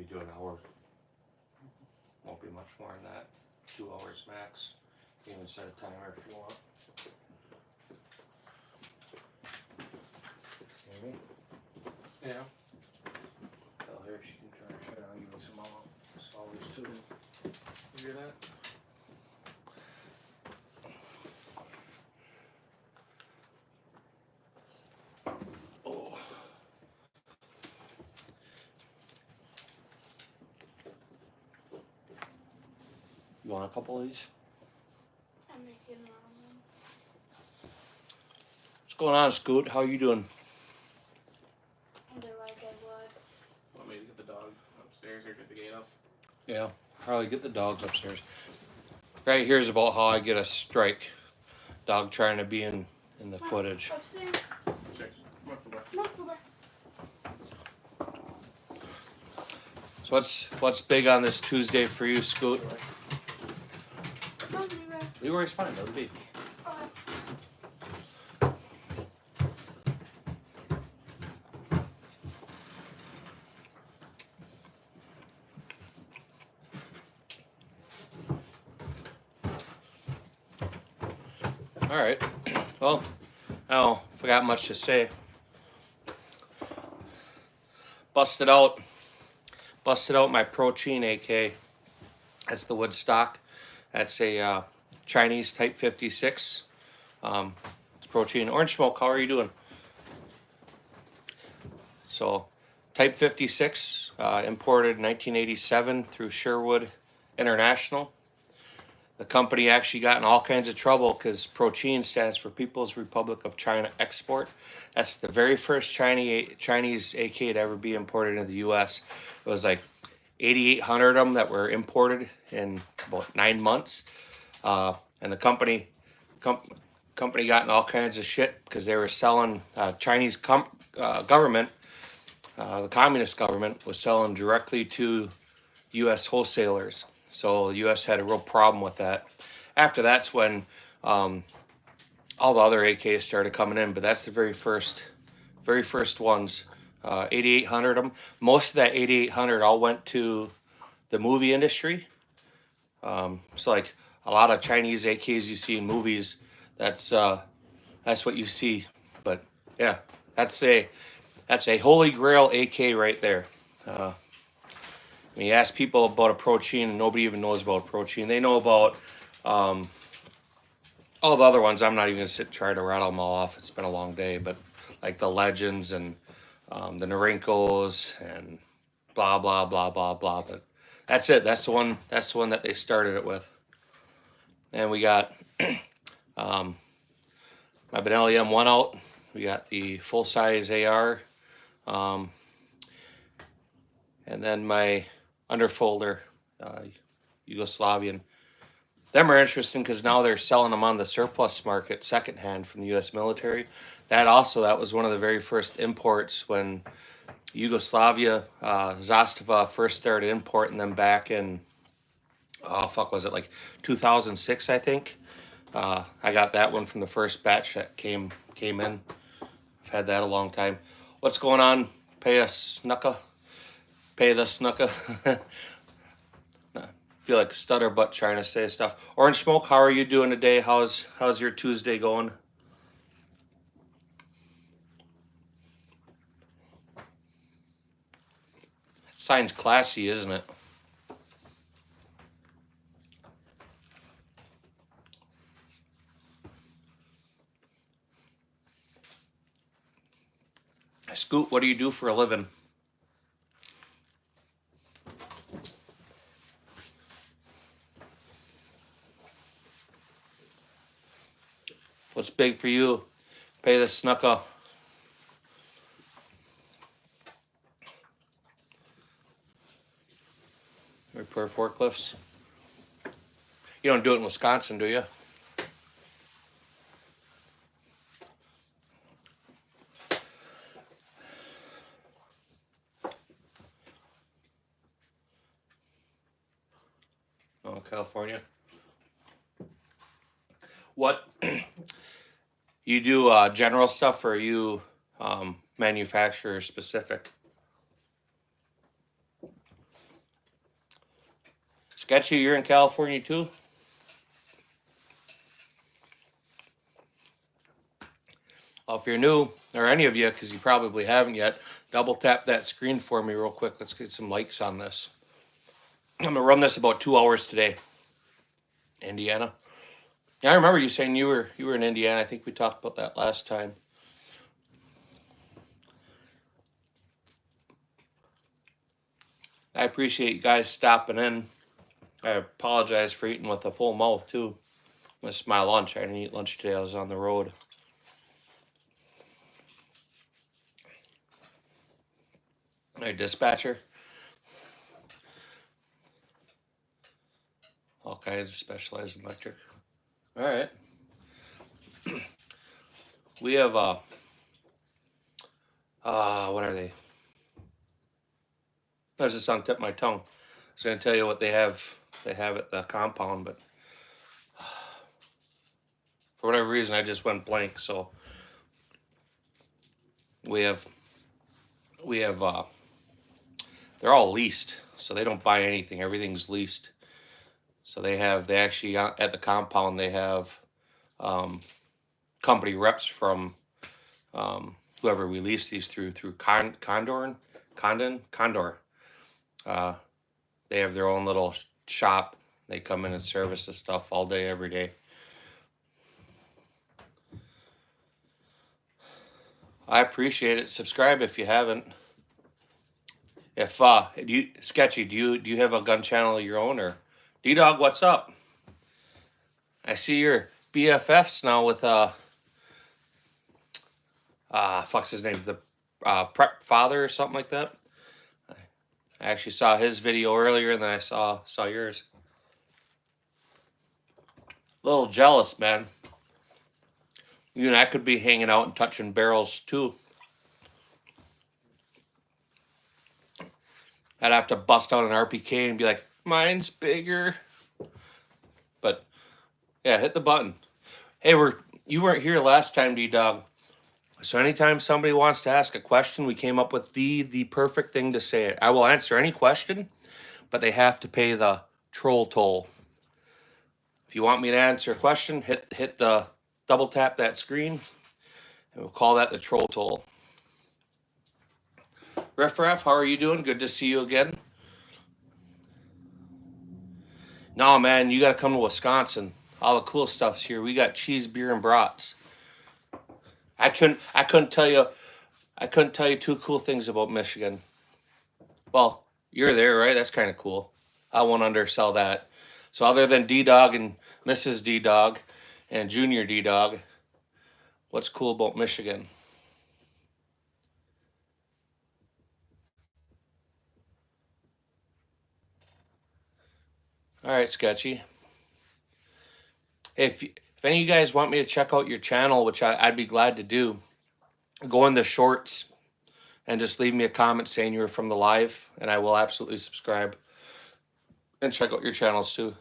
maybe do an hour. Won't be much more than that. 2 hours max. You can set a timer if you want. Maybe. Yeah. Tell her she can turn her shit on. Give me some hours too. You hear that? Oh. You want a couple of these? I'm making ramen. What's going on, Scoot? How are you doing? They're like I would. Want me to get the dog upstairs or get the gate up? Yeah, Harley, get the dogs upstairs. Right here's about how I get a strike. Dog trying to be in the footage. Upstairs. Upstairs. Come up the way. Come on, go back. So what's big on this Tuesday for you, Scoot? Come on, Leroy. Leroy's fine, let it be. All right. Well, I don't forgot much to say. Busted out my Protein AK. That's the Woodstock. That's a Chinese Type 56. It's Protein. Orange Smoke, how are you doing? So, Type 56, imported in 1987 through Sherwood International. The company actually got in all kinds of trouble because Protein stands for People's Republic of China Export. That's the very first Chinese AK to ever be imported into the U.S. It was like 8,800 of them that were imported in about 9 months. And the company got in all kinds of shit because they were selling Chinese government, the communist government was selling directly to U.S. wholesalers. So the U.S. had a real problem with that. After that's when all the other AKs started coming in, but that's the very first ones. 8,800 of them. Most of that 8,800 all went to the movie industry. So like a lot of Chinese AKs you see in movies, that's what you see. But yeah, that's a holy grail AK right there. When you ask people about a Protein, and nobody even knows about Protein. They know about all the other ones. I'm not even going to sit and try to rattle them all off. It's been a long day. But like the Legends and the Narinkos and blah, blah, blah, blah, blah. But that's it. That's the one that they started it with. And we got my Benelli M1 out. We got the full-size AR. And then my underfolder, Yugoslavian. Them are interesting because now they're selling them on the surplus market secondhand from the U.S. military. That was one of the very first imports when Yugoslavia, Zastava first started importing them back in, was it like 2006, I think. I got that one from the first batch that came in. I've had that a long time. What's going on? Pay the Snuka. I feel like a stutterbutt trying to say stuff. Orange Smoke, how are you doing today? How's your Tuesday going? Sign's classy, isn't it? Scoot, what do you do for a living? What's big for you? Pay the Snuka. Repair forklifts. You don't do it in Wisconsin, do you? Oh, California. What you do general stuff, or are you manufacturer specific? Sketchy, you're in California too? Well, if you're new, or any of you, because you probably haven't yet, double tap that screen for me real quick. Let's get some likes on this. I'm going to run this about 2 hours today. Indiana. Yeah, I remember you saying you were in Indiana. I think we talked about that last time. I appreciate you guys stopping in. I apologize for eating with a full mouth too. This is my lunch. I didn't eat lunch today. I was on the road. Hey, dispatcher. All kinds of specialized electric. All right. We have what are they? There's just on the tip of my tongue. I was gonna tell you what they have. They have at the compound, but for whatever reason, I just went blank. So we have they're all leased, so they don't buy anything. Everything's leased. So they actually at the compound they have company reps from whoever we lease these through Condor. They have their own little shop. They come in and service the stuff all day, every day. I appreciate it. Subscribe if you haven't. If Sketchy, do you have a gun channel of your own, or D-Dog, what's up? I see your BFFs now with fuck's his name, the Prep Father or something like that. I actually saw his video earlier, and then I saw yours. A little jealous, man. You and I could be hanging out and touching barrels too. I'd have to bust out an RPK and be like, mine's bigger. But yeah, hit the button. Hey, you weren't here last time, D-Dog. So anytime somebody wants to ask a question, we came up with the perfect thing to say it. I will answer any question, but they have to pay the troll toll. If you want me to answer a question, hit the double tap that screen, and we'll call that the troll toll. Riff Raff, how are you doing? Good to see you again. No, man, you got to come to Wisconsin. All the cool stuff's here. We got cheese, beer, and brats. I couldn't tell you two cool things about Michigan. Well, you're there, right? That's kind of cool. I won't undersell that. So other than D-Dog and Mrs. D-Dog and Junior D-Dog, what's cool about Michigan? All right, Sketchy. If any of you guys want me to check out your channel, which I'd be glad to do, go in the shorts and just leave me a comment saying you were from the live, and I will absolutely subscribe and check out your channels too.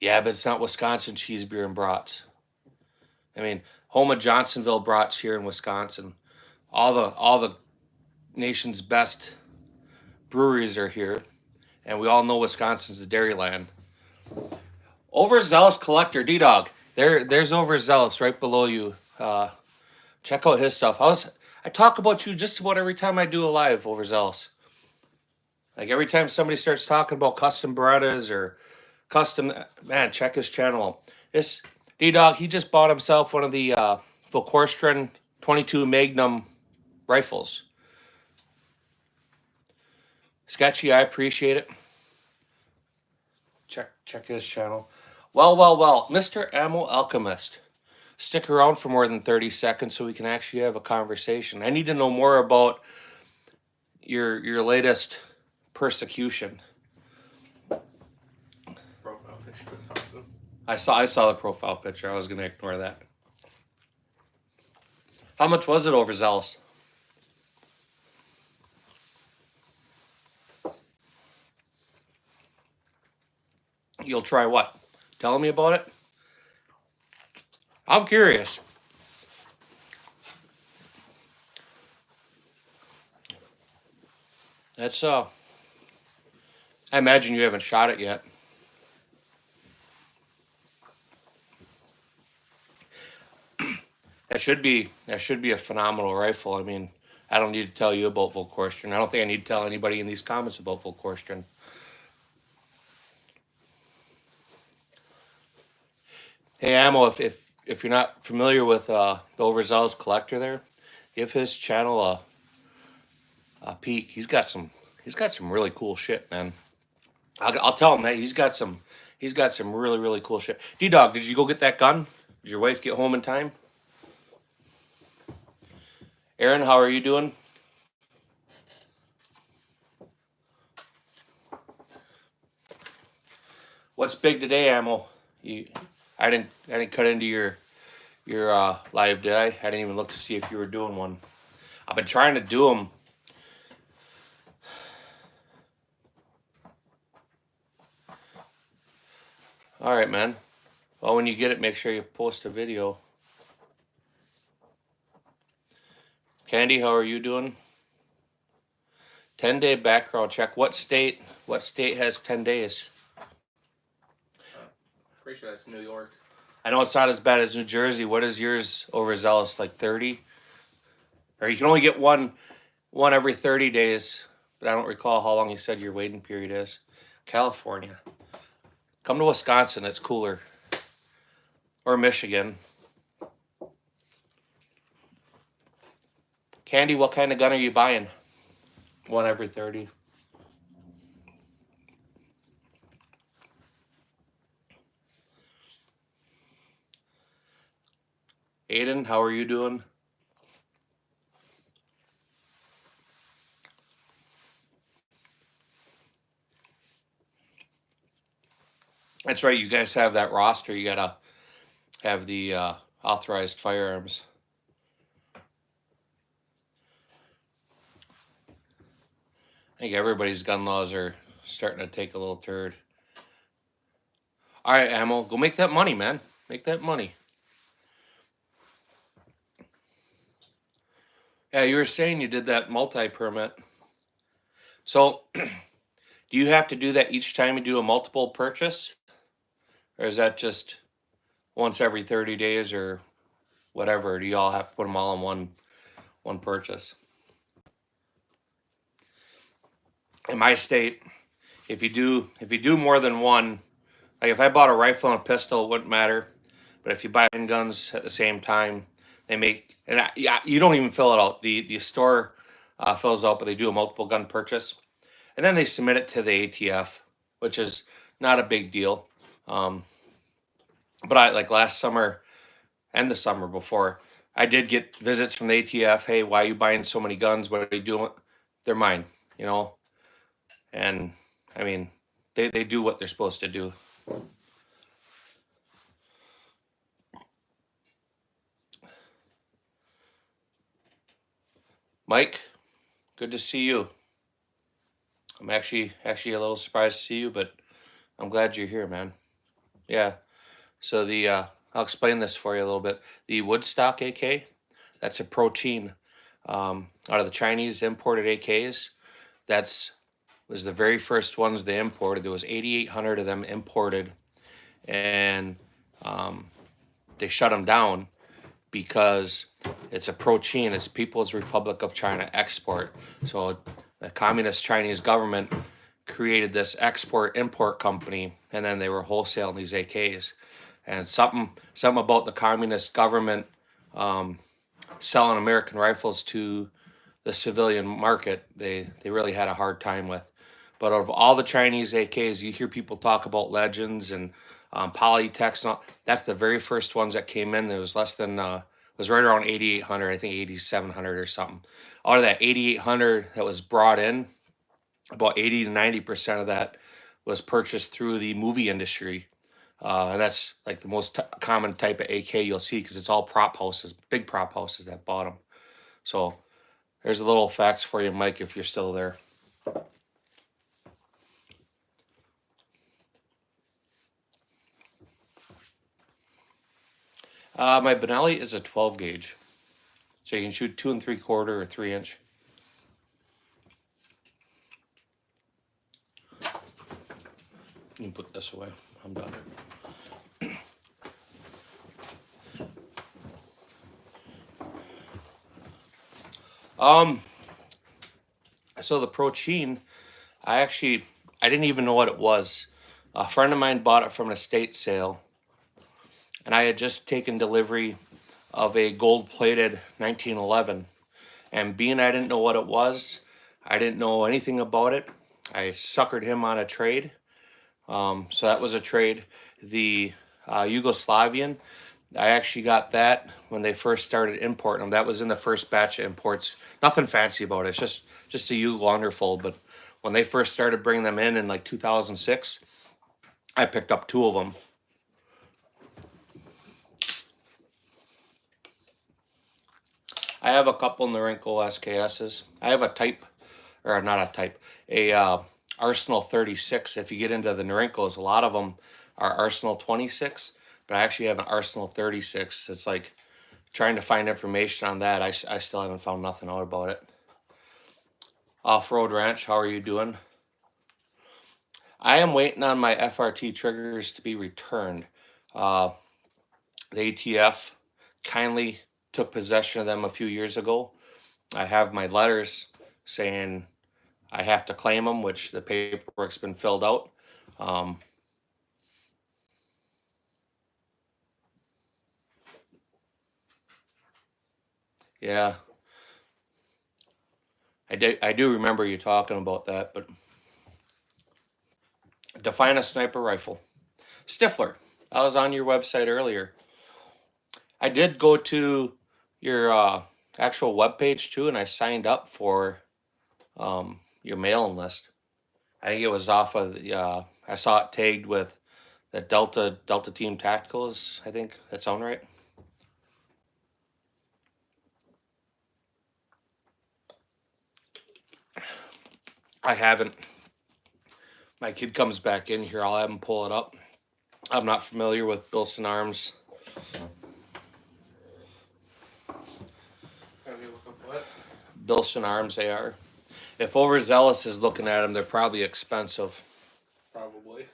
Yeah, but it's not Wisconsin cheese, beer, and brats. I mean, home of Johnsonville brats here in Wisconsin. All the nation's best breweries are here, and we all know Wisconsin's the dairy land. Overzealous Collector, D-Dog. There's Overzealous right below you. Check out his stuff. I talk about you just about every time I do a live, Overzealous. Like every time somebody starts talking about custom Berettas or custom, man, check his channel. This D-Dog, he just bought himself one of the Volkorstren 22 Magnum rifles. Sketchy, I appreciate it. Check his channel. Well, Mr. Ammo Alchemist. Stick around for more than 30 seconds so we can actually have a conversation. I need to know more about your latest persecution. Profile picture was awesome. I saw the profile picture. I was gonna ignore that. How much was it, Overzealous? You'll try what? Telling me about it? I'm curious. That's I imagine you haven't shot it yet. That should be a phenomenal rifle. I mean, I don't need to tell you about Volkorstern. I don't think I need to tell anybody in these comments about Volkorstern. Hey, Ammo, if you're not familiar with the Overzealous Collector there, give his channel a peek. He's got some really cool shit, man. I'll tell him that he's got some really cool shit. D-Dog, did you go get that gun? Did your wife get home in time? Aaron, how are you doing? What's big today, Ammo? I didn't cut into your live, did I? I didn't even look to see if you were doing one. I've been trying to do them. All right, man. Well, when you get it, make sure you post a video. Candy, how are you doing? 10-day background check. What state has 10 days? Pretty sure that's New York. I know it's not as bad as New Jersey. What is yours, Overzealous, like 30? Or you can only get one every 30 days, but I don't recall how long you said your waiting period is. California. Come to Wisconsin, it's cooler. Or Michigan. Candy, what kind of gun are you buying? One every 30. Aiden, how are you doing? That's right, you guys have that roster. You gotta have the authorized firearms. I think everybody's gun laws are starting to take a little turd. All right, Ammo, go make that money, man. Make that money. Yeah, you were saying you did that multi-permit. So, do you have to do that each time you do a multiple purchase? Or is that just once every 30 days or whatever? Do you all have to put them all in one purchase? In my state, if you do more than one, like if I bought a rifle and a pistol, it wouldn't matter. But if you buy guns at the same time, they make yeah, you don't even fill it out. The store fills out, but they do a multiple gun purchase, and then they submit it to the ATF, which is not a big deal. But I like last summer and the summer before, I did get visits from the ATF. Hey, why are you buying so many guns? What are you doing? They're mine, you know. And I mean, they do what they're supposed to do. Mike, good to see you. I'm actually a little surprised to see you, but I'm glad you're here, man. Yeah. So I'll explain this for you a little bit. The Woodstock AK, that's a protein out of the Chinese imported AKs. Was the very first ones they imported. There was 8,800 of them imported, and they shut them down because it's a protein. It's People's Republic of China export. So the communist Chinese government created this export-import company, and then they were wholesaling these AKs. And something about the communist government selling American rifles to the civilian market, they really had a hard time with. But of all the Chinese AKs, you hear people talk about Legends and Polytechs and all. That's the very first ones that came in. There was less than it was right around 8,800, I think 8,700 or something. Out of that 8,800 that was brought in, about 80 to 90% of that was purchased through the movie industry. And that's like the most common type of AK you'll see because it's all prop houses, big prop houses that bought them. So there's a little facts for you, Mike, if you're still there. My Benelli is a 12 gauge. So you can shoot 2 3/4 or 3 inch. You can put this away. I'm done. So the Protein, I didn't even know what it was. A friend of mine bought it from an estate sale, and I had just taken delivery of a gold-plated 1911. And being I didn't know what it was, I didn't know anything about it. I suckered him on a trade. So that was a trade. The Yugoslavian, I actually got that when they first started importing them. That was in the first batch of imports. Nothing fancy about it. It's just a Yugo underfold. But when they first started bringing them in like 2006, I picked up 2 of them. I have a couple Norinco SKSs. I have a type, or not a type, a Arsenal 36. If you get into the Norincos, a lot of them are Arsenal 26, but I actually have an Arsenal 36. It's like trying to find information on that. I still haven't found nothing out about it. Off-Road Ranch, how are you doing? I am waiting on my FRT triggers to be returned. The ATF kindly took possession of them a few years ago. I have my letters saying I have to claim them, which the paperwork's been filled out. Yeah, I do remember you talking about that, but define a sniper rifle. Stifler, I was on your website earlier. I did go to your actual webpage too, and I signed up for your mailing list. I think it was off of the, I saw it tagged with the Delta Team Tacticals. I think that sound right. I haven't. My kid comes back in here. I'll have him pull it up. I'm not familiar with Bilson Arms. Have you look up what? Bilson Arms AR. If Overzealous is looking at them, they're probably expensive. Probably.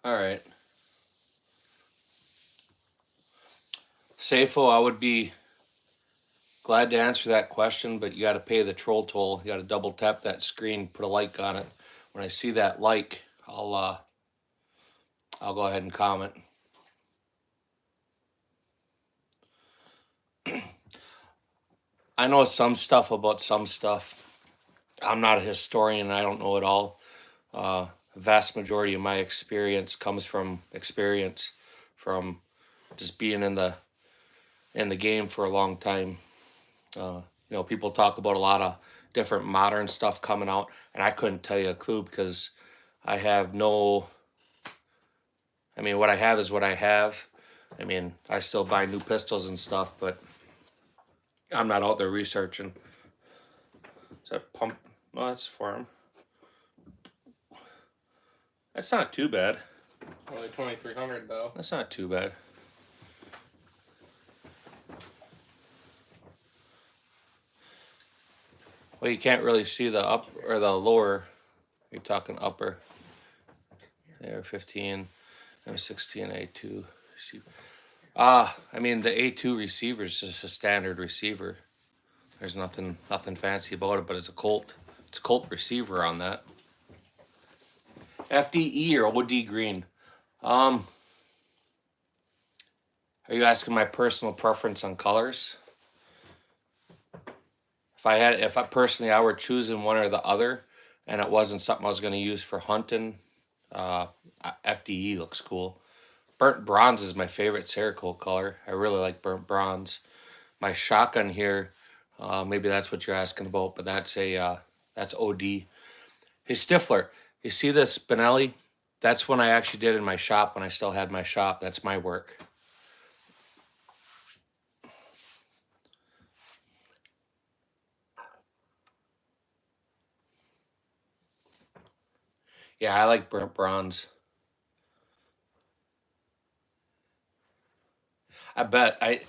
All right. Safo, I would be glad to answer that question, but you got to pay the troll toll. You got to double tap that screen, put a like on it. When I see that like, I'll go ahead and comment. I know some stuff about some stuff. I'm not a historian. I don't know it all. The vast majority of my experience comes from experience, from just being in the game for a long time. People talk about a lot of different modern stuff coming out, and I couldn't tell you a clue because I have no. I mean, what I have is what I have. I mean, I still buy new pistols and stuff, but I'm not out there researching. Is that pump? No, that's for him. That's not too bad. Only 2,300 though. That's not too bad. Well, you can't really see the up or the lower. You're talking upper. There, 15, M16, A2 receiver. I mean the A2 receiver is just a standard receiver. There's nothing fancy about it, but it's a Colt. It's a Colt receiver on that. FDE or OD green. Are you asking my personal preference on colors? If I personally I were choosing one or the other, and it wasn't something I was going to use for hunting, FDE looks cool. Burnt bronze is my favorite Cerakote color. I really like burnt bronze. My shotgun here, maybe that's what you're asking about, but that's OD. Hey Stifler, you see this Benelli? That's when I actually did in my shop when I still had my shop. That's my work. Yeah, I like burnt bronze. I bet. I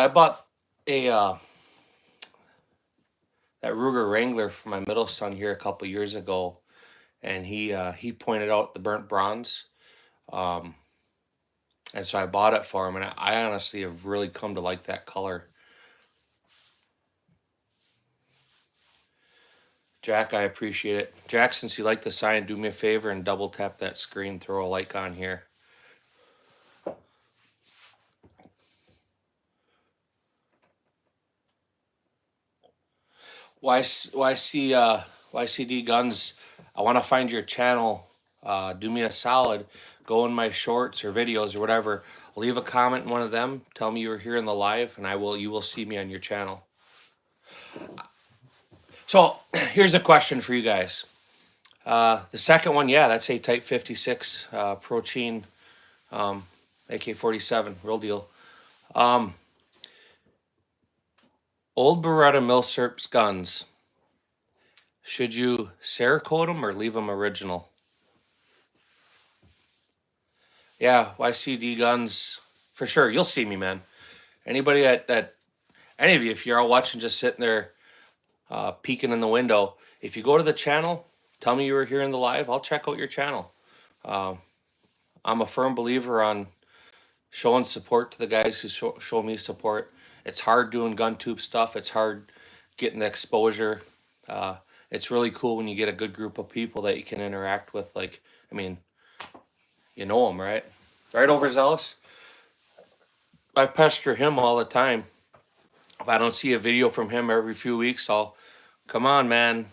bought a that Ruger Wrangler for my middle son here a couple years ago, and he pointed out the burnt bronze, um, and so I bought it for him, and I honestly have really come to like that color. Jack, I appreciate it. Jack, since you like the sign, do me a favor and double tap that screen, throw a like on here. YCD Guns, I want to find your channel. Do me a solid. Go in my shorts or videos or whatever. Leave a comment in one of them. Tell me you were here in the live, and you will see me on your channel. So here's a question for you guys. The second one, yeah, that's a Type 56 Prochain AK-47, real deal. Old Beretta Milsurp's guns. Should you Cerakote them or leave them original? Yeah, YCD Guns, for sure. You'll see me, man. Anybody any of you, if you're all watching, just sitting there peeking in the window, if you go to the channel, tell me you were here in the live, I'll check out your channel. I'm a firm believer on showing support to the guys who show me support. It's hard doing gun tube stuff. It's hard getting the exposure. It's really cool when you get a good group of people that you can interact with. Like, I mean, you know him, right? Right, Overzealous? I pester him all the time. If I don't see a video from him every few weeks, I'll, come on, man.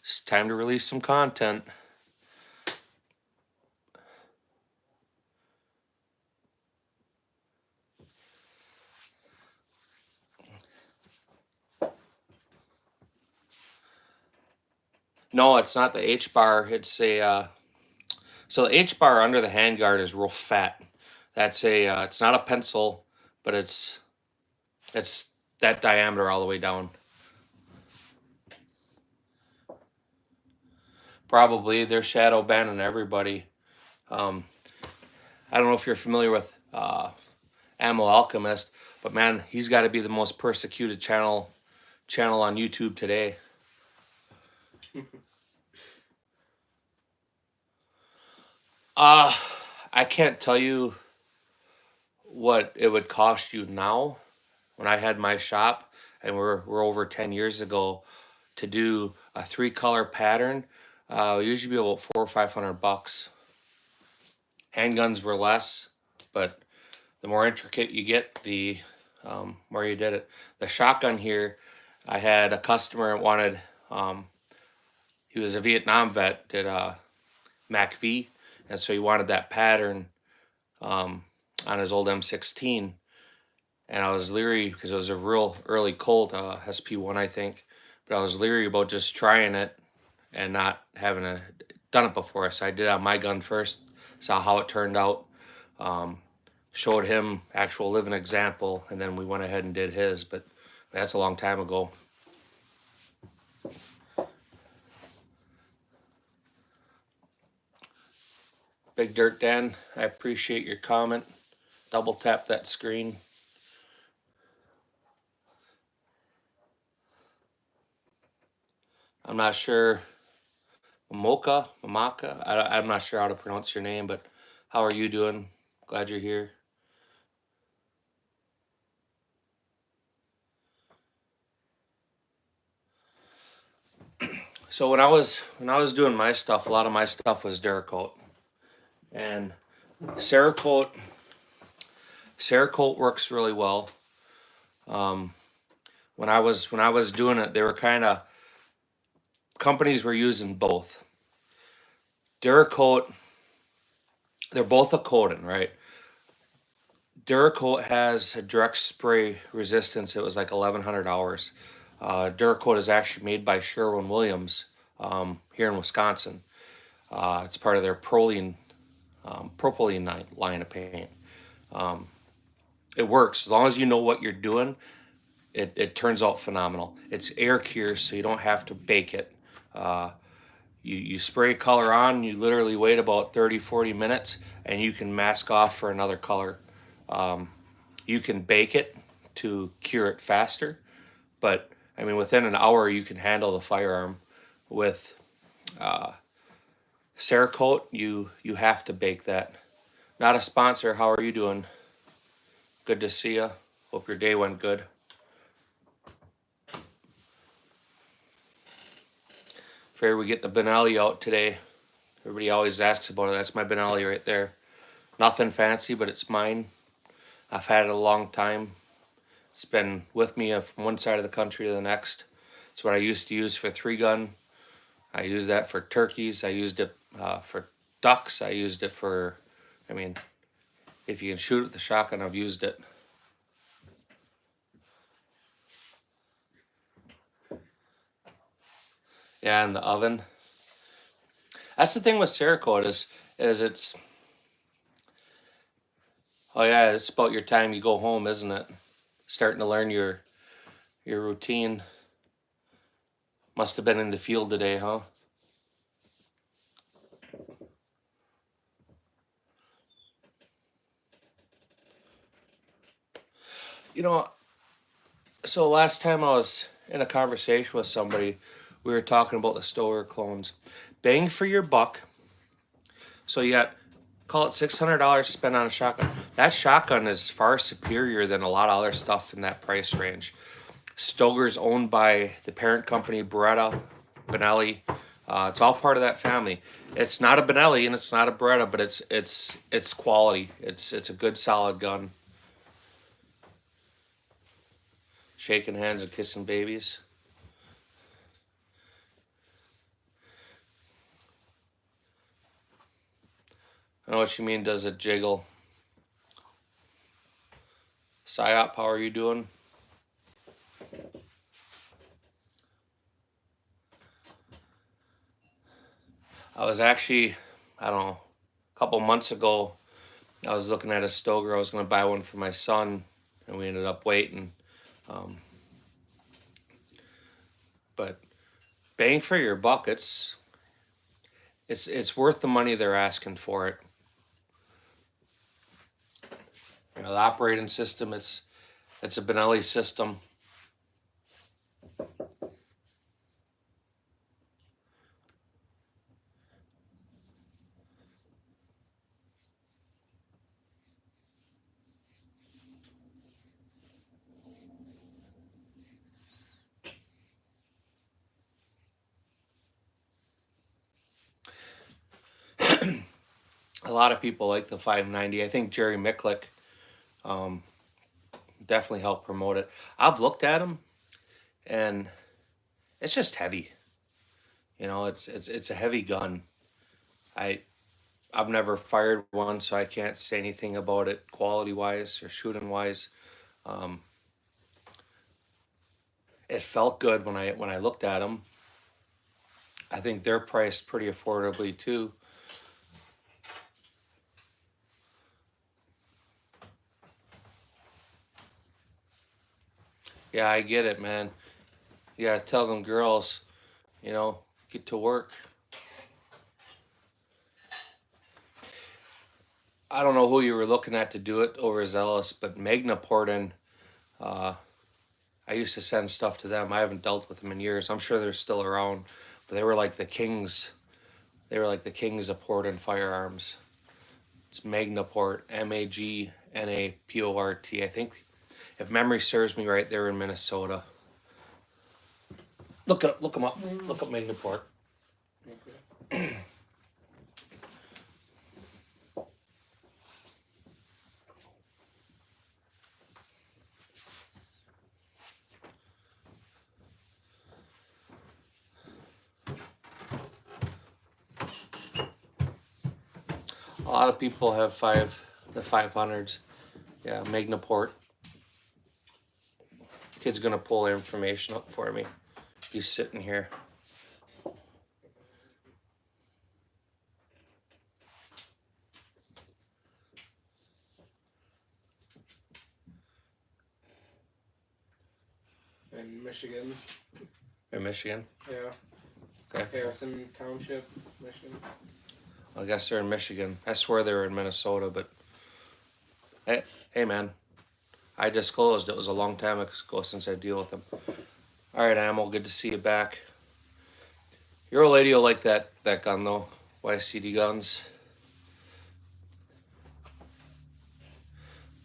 It's time to release some content. No, it's not the H bar. It's a so the H bar under the handguard is real fat. That's it's not a pencil, but it's that diameter all the way down. Probably they're shadow banning everybody. I don't know if you're familiar with Ammo Alchemist, but man, he's got to be the most persecuted channel on YouTube today. I can't tell you what it would cost you now. When I had my shop, and we're over 10 years ago, to do a 3-color pattern, usually be about $400 or $500. Handguns were less, but the more intricate you get, the more you did it. The shotgun here, I had a customer that wanted, he was a Vietnam vet, did Mac V, and so he wanted that pattern on his old M16. And I was leery because it was a real early Colt, SP1, I think. But I was leery about just trying it and not having done it before. So I did it on my gun first, saw how it turned out, showed him actual living example, and then we went ahead and did his. But that's a long time ago. Big Dirt Dan, I appreciate your comment. Double tap that screen. I'm not sure, Mamaka, I'm not sure how to pronounce your name, but how are you doing? Glad you're here. So when I was doing my stuff, a lot of my stuff was Duracoat, and Cerakote works really well. When I was doing it, they were kind of, companies were using both. Duracoat, they're both a coating, right? Duracoat has a direct spray resistance. It was like 1,100 hours. Duracoat is actually made by Sherwin-Williams here in Wisconsin. It's part of their propylene line of paint. It works as long as you know what you're doing. It turns out phenomenal. It's air cure, so you don't have to bake it. You spray color on, you literally wait about 30-40 minutes, and you can mask off for another color. You can bake it to cure it faster, but I mean, within an hour you can handle the firearm. With Cerakote, you have to bake that. Not a sponsor. How are you doing? Good to see you. Hope your day went good. Figured we get the Benelli out today. Everybody always asks about it. That's my Benelli right there. Nothing fancy, but it's mine. I've had it a long time. It's been with me from one side of the country to the next. It's what I used to use for 3-gun. I used that for turkeys. I used it for ducks. I used it for, I mean, if you can shoot with the shotgun, I've used it. Yeah, in the oven. That's the thing with Cerakote is it's, oh yeah, it's about your time you go home, isn't it? Starting to learn your routine. Must have been in the field today, huh? You know, so last time I was in a conversation with somebody, we were talking about the Stower clones. Bang for your buck. So you got, call it $600 spent on a shotgun. That shotgun is far superior than a lot of other stuff in that price range. Stoger's owned by the parent company Beretta, Benelli. It's all part of that family. It's not a Benelli and it's not a Beretta, but it's quality. It's a good solid gun. Shaking hands and kissing babies. I know what you mean. Does it jiggle? Psyop, how are you doing? I was actually, I don't know, a couple months ago, I was looking at a Stoger. I was going to buy one for my son, and we ended up waiting. But bang for your buck, it's worth the money they're asking for it. You know, the operating system, it's a Benelli system. A lot of people like the 590. I think Jerry Micklick definitely helped promote it. I've looked at them, and it's just heavy. You know, it's a heavy gun. I've never fired one, so I can't say anything about it quality wise or shooting wise. It felt good when I looked at them. I think they're priced pretty affordably too. Yeah, I get it, man. You gotta tell them girls, you know, get to work. I don't know who you were looking at to do it overzealous, but Magnaport, I used to send stuff to them. I haven't dealt with them in years. I'm sure they're still around, but they were like the kings. They were like the kings of Portland firearms. It's Magnaport, Magnaport. I think, if memory serves me right, they're in Minnesota. Look them up. Look up Magnaport. Okay. A lot of people have the 500s. Yeah, Magnaport. Kid's gonna pull the information up for me. He's sitting here. In Michigan. In Michigan. Yeah. Okay. Harrison Township, Michigan. I guess they're in Michigan. I swear they were in Minnesota, but hey man, I disclosed. It was a long time ago since I deal with them. All right, Ammo, good to see you back. Your old lady will like that gun though. YCD guns.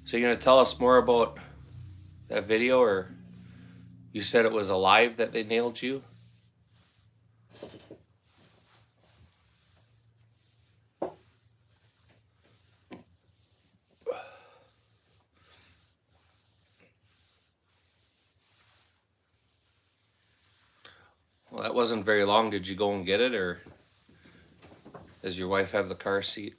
So you're gonna tell us more about that video, or you said it was alive that they nailed you? Well, that wasn't very long. Did you go and get it, or does your wife have the car seat?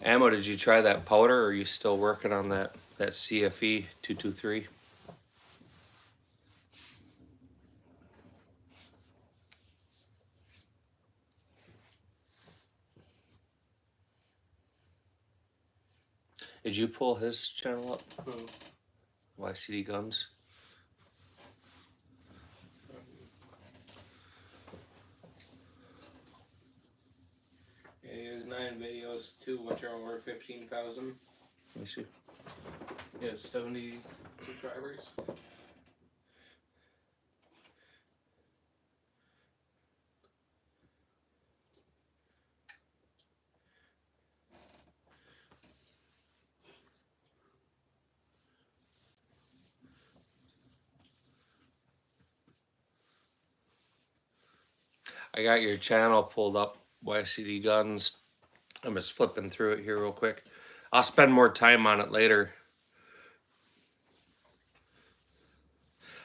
Ammo, did you try that powder, or are you still working on that CFE 223? Did you pull his channel up? YCD Guns? Yeah, he has 9 videos, 2 which are over 15,000. Let me see. He has 70 subscribers. I got your channel pulled up, YCD Guns. I'm just flipping through it here real quick. I'll spend more time on it later.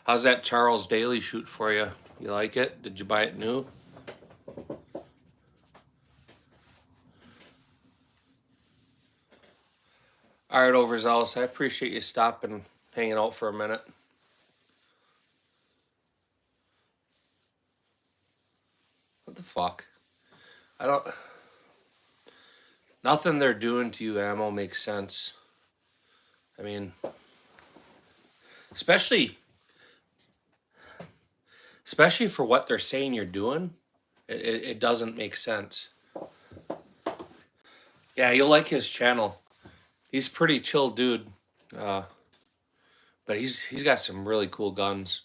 How's that Charles Daly shoot for you? You like it? Did you buy it new? All right, Overzealous, I appreciate you stopping, hanging out for a minute. What the fuck? I don't... Nothing they're doing to you, Ammo, makes sense. I mean... Especially for what they're saying you're doing, it doesn't make sense. Yeah, you'll like his channel. He's pretty chill dude, but he's got some really cool guns.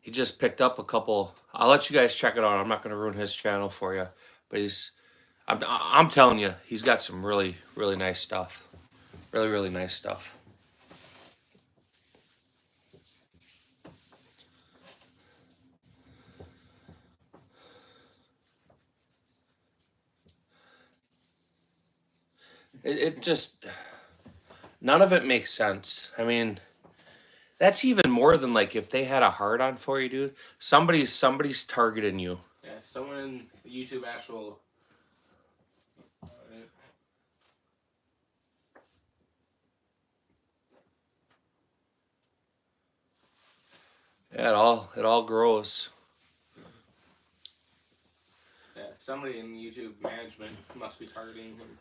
He just picked up a couple. I'll let you guys check it out. I'm not going to ruin his channel for you, but I'm telling you, he's got some really nice stuff. Really nice stuff. It just, none of it makes sense. I mean, that's even more than like if they had a hard on for you, dude. Somebody's targeting you. Yeah, someone in the YouTube actual. Yeah, it all grows. Yeah, somebody in YouTube management must be targeting him.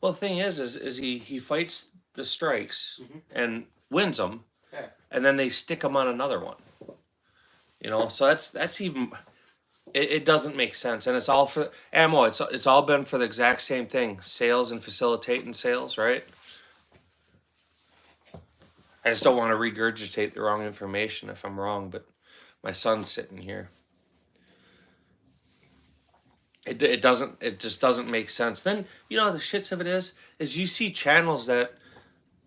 Well, the thing is he fights the strikes and wins them, Yeah. and then they stick him on another one. You know, so that's even. It doesn't make sense, and it's all for Ammo. It's all been for the exact same thing: sales and facilitating sales, right? I just don't want to regurgitate the wrong information if I'm wrong, but my son's sitting here. It just doesn't make sense. Then, you know, the shits of it is you see channels that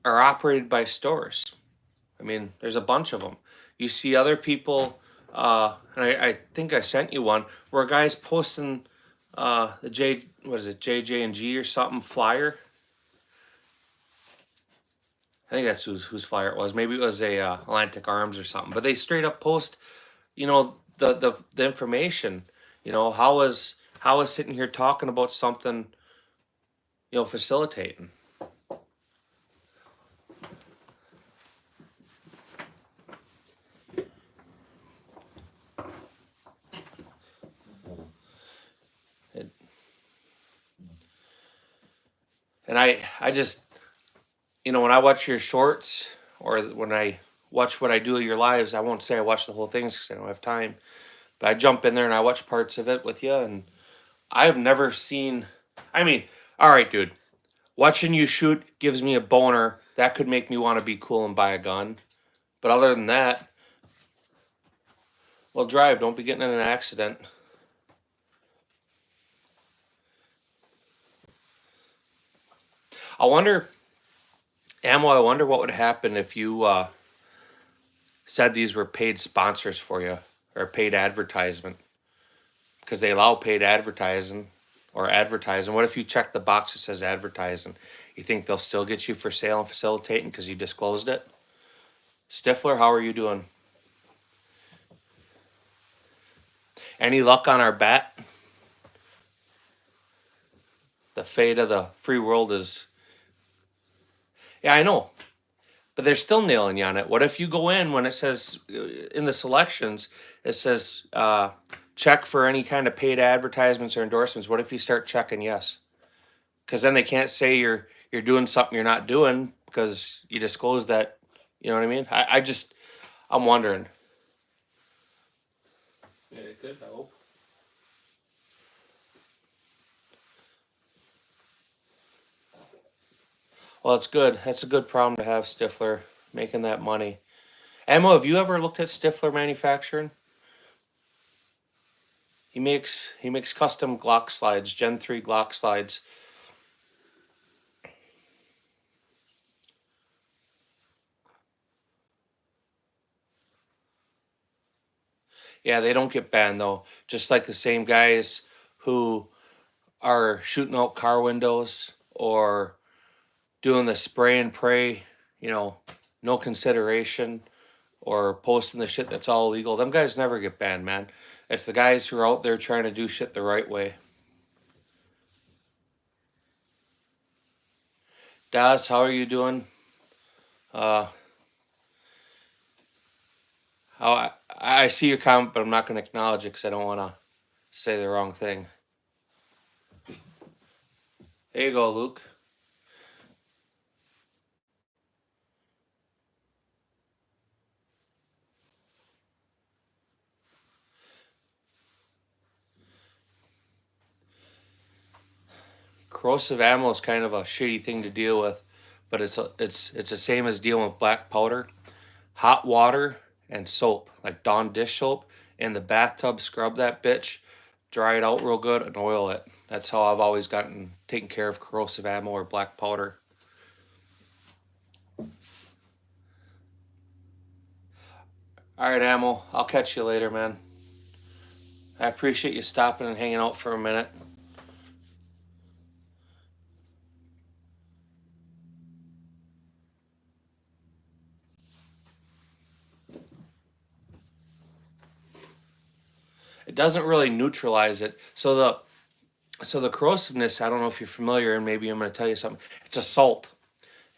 are operated by stores. I mean, there's a bunch of them. You see other people, and I think I sent you one where a guy's posting the JJ&G or something flyer. I think that's whose flyer it was. Maybe it was a Atlantic Arms or something. But they straight up post, you know, the information. You know, how is sitting here talking about something, you know, facilitating. And I just, you know, when I watch your shorts or when I watch what I do of your lives, I won't say I watch the whole things because I don't have time, but I jump in there and I watch parts of it with you, and I've never seen. I mean, all right, dude. Watching you shoot gives me a boner. That could make me want to be cool and buy a gun. But other than that, well, drive. Don't be getting in an accident. I wonder, Ammo, I wonder what would happen if you said these were paid sponsors for you or paid advertisement. Because they allow paid advertising or advertising. What if you check the box that says advertising? You think they'll still get you for sale and facilitating because you disclosed it? Stifler, how are you doing? Any luck on our bat? The fate of the free world is. Yeah, I know. But they're still nailing you on it. What if you go in when it says in the selections, it says check for any kind of paid advertisements or endorsements? What if you start checking yes? Because then they can't say you're doing something you're not doing because you disclosed that. You know what I mean? I'm wondering. Yeah, it could help. Well, it's good. That's a good problem to have, Stifler, making that money. Emma, have you ever looked at Stifler manufacturing? He makes custom Glock slides, Gen 3 Glock slides. Yeah, they don't get banned though. Just like the same guys who are shooting out car windows or doing the spray and pray, you know, no consideration, or posting the shit that's all illegal. Them guys never get banned, man. It's the guys who are out there trying to do shit the right way. Daz, how are you doing? Uh, how I see your comment, but I'm not going to acknowledge it because I don't want to say the wrong thing. There you go, Luke. Corrosive ammo is kind of a shitty thing to deal with, but it's the same as dealing with black powder. Hot water and soap, like Dawn dish soap, in the bathtub. Scrub that bitch, dry it out real good, and oil it. That's how I've always gotten taken care of corrosive ammo or black powder. All right, Ammo. I'll catch you later, man. I appreciate you stopping and hanging out for a minute. It doesn't really neutralize it. So the corrosiveness, I don't know if you're familiar, and maybe I'm going to tell you something. It's a salt.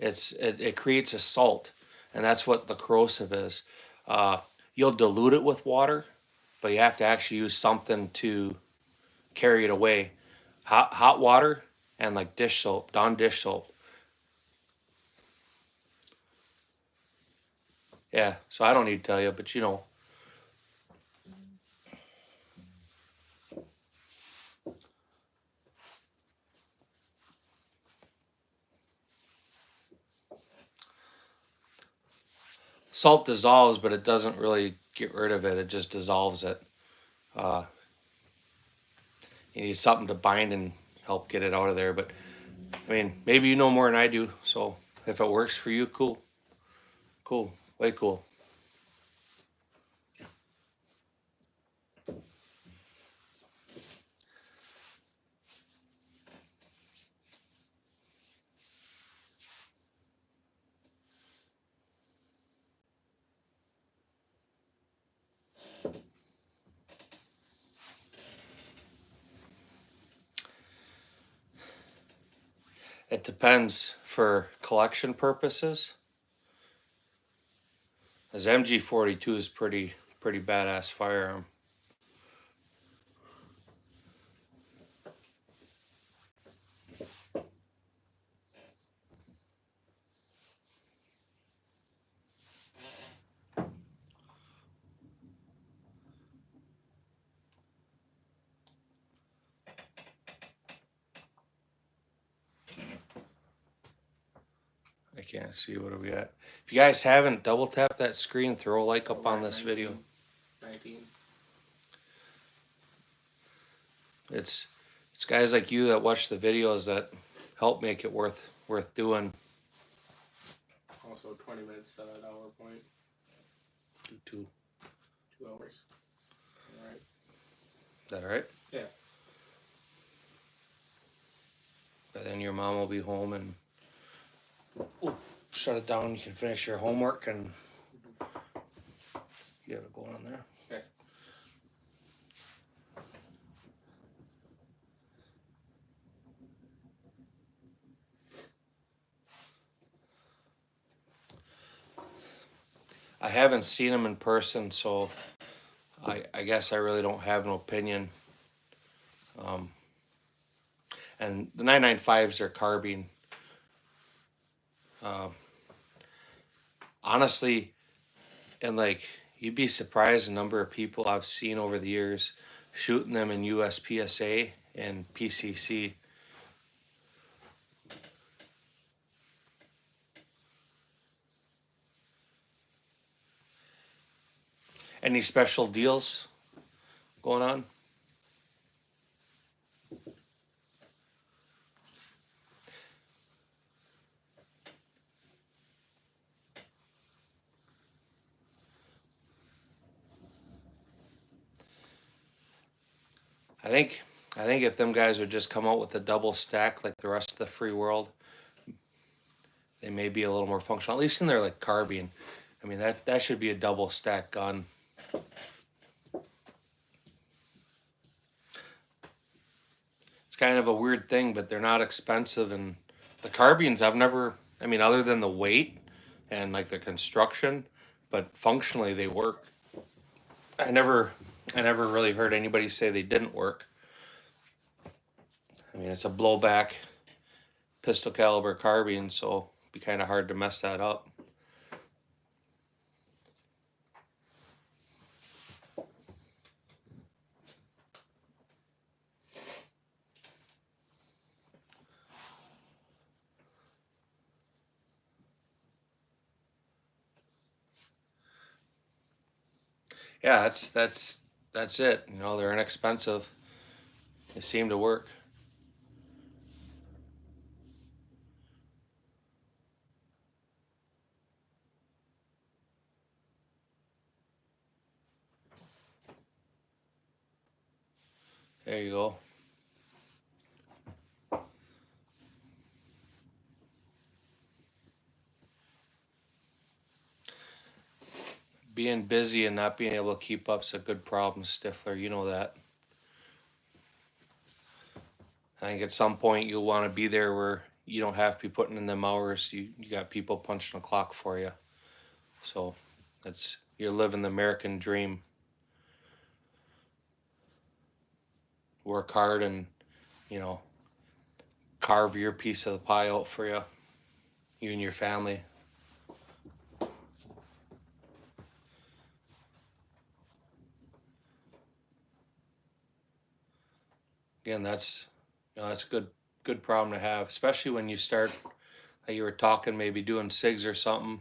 It creates a salt, and that's what the corrosive is. You'll dilute it with water, but you have to actually use something to carry it away. Hot water and like dish soap, Dawn dish soap. Yeah, so I don't need to tell you, but you know. Salt dissolves, but it doesn't really get rid of it. It just dissolves it. Uh, you need something to bind and help get it out of there. But I mean, maybe you know more than I do. So if it works for you, cool, cool, way cool. It depends for collection purposes. As MG42 is pretty badass firearm. can't see what do we got. If you guys haven't, double tap that screen, throw a like up on this video. 19. It's guys like you that watch the videos that help make it worth doing. Also 20 minutes to that hour point. 2 hours. Alright. Is that all right? Yeah. But then your mom will be home and shut it down. You can finish your homework and you have it going on there. Okay. I haven't seen him in person, so I guess I really don't have an opinion. And the 995s are carbine. Honestly, and like you'd be surprised the number of people I've seen over the years shooting them in USPSA and PCC. Any special deals going on? I think if them guys would just come out with a double stack like the rest of the free world, they may be a little more functional. At least in their like carbine. I mean that should be a double stack gun. It's kind of a weird thing, but they're not expensive, and the carbines I've never, I mean, other than the weight and like the construction, but functionally they work. I never really heard anybody say they didn't work. I mean, it's a blowback pistol caliber carbine, so it'd be kind of hard to mess that up. Yeah, that's it. You know, they're inexpensive. They seem to work. There you go. Being busy and not being able to keep up's a good problem, Stifler. You know that. I think at some point you'll want to be there where you don't have to be putting in them hours. You got people punching the clock for you. So you're living the American dream. Work hard and, you know, carve your piece of the pie out for you and your family. Again, that's a good problem to have, especially when you start, like you were talking, maybe doing SIGs or something.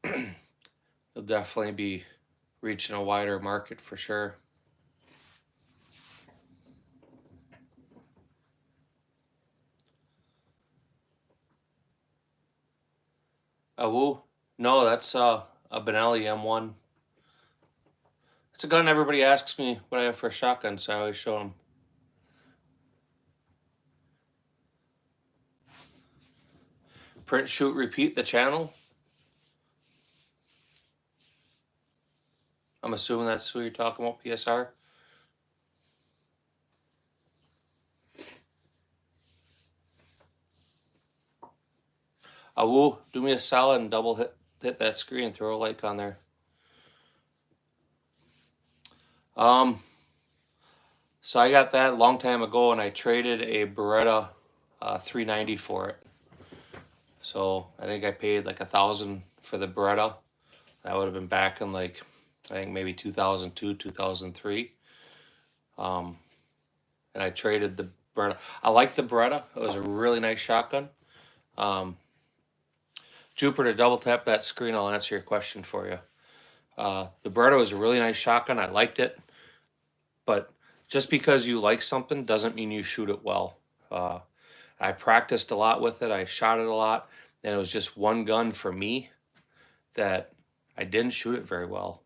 You'll definitely be reaching a wider market for sure. A woo? No, that's a Benelli M1. It's a gun everybody asks me what I have for a shotgun, so I always show them. Print, shoot, repeat the channel. I'm assuming that's who you're talking about, PSR. Woo, do me a solid and double hit that screen, throw a like on there. So I got that a long time ago, and I traded a Beretta 390 for it. So I think I paid like $1,000 for the Beretta. That would have been back in like, I think maybe 2002, 2003. And I traded the Beretta. I like the Beretta. It was a really nice shotgun. Jupiter, double tap that screen. I'll answer your question for you. The Beretta was a really nice shotgun. I liked it. But just because you like something doesn't mean you shoot it well. I practiced a lot with it. I shot it a lot. And it was just one gun for me that I didn't shoot it very well.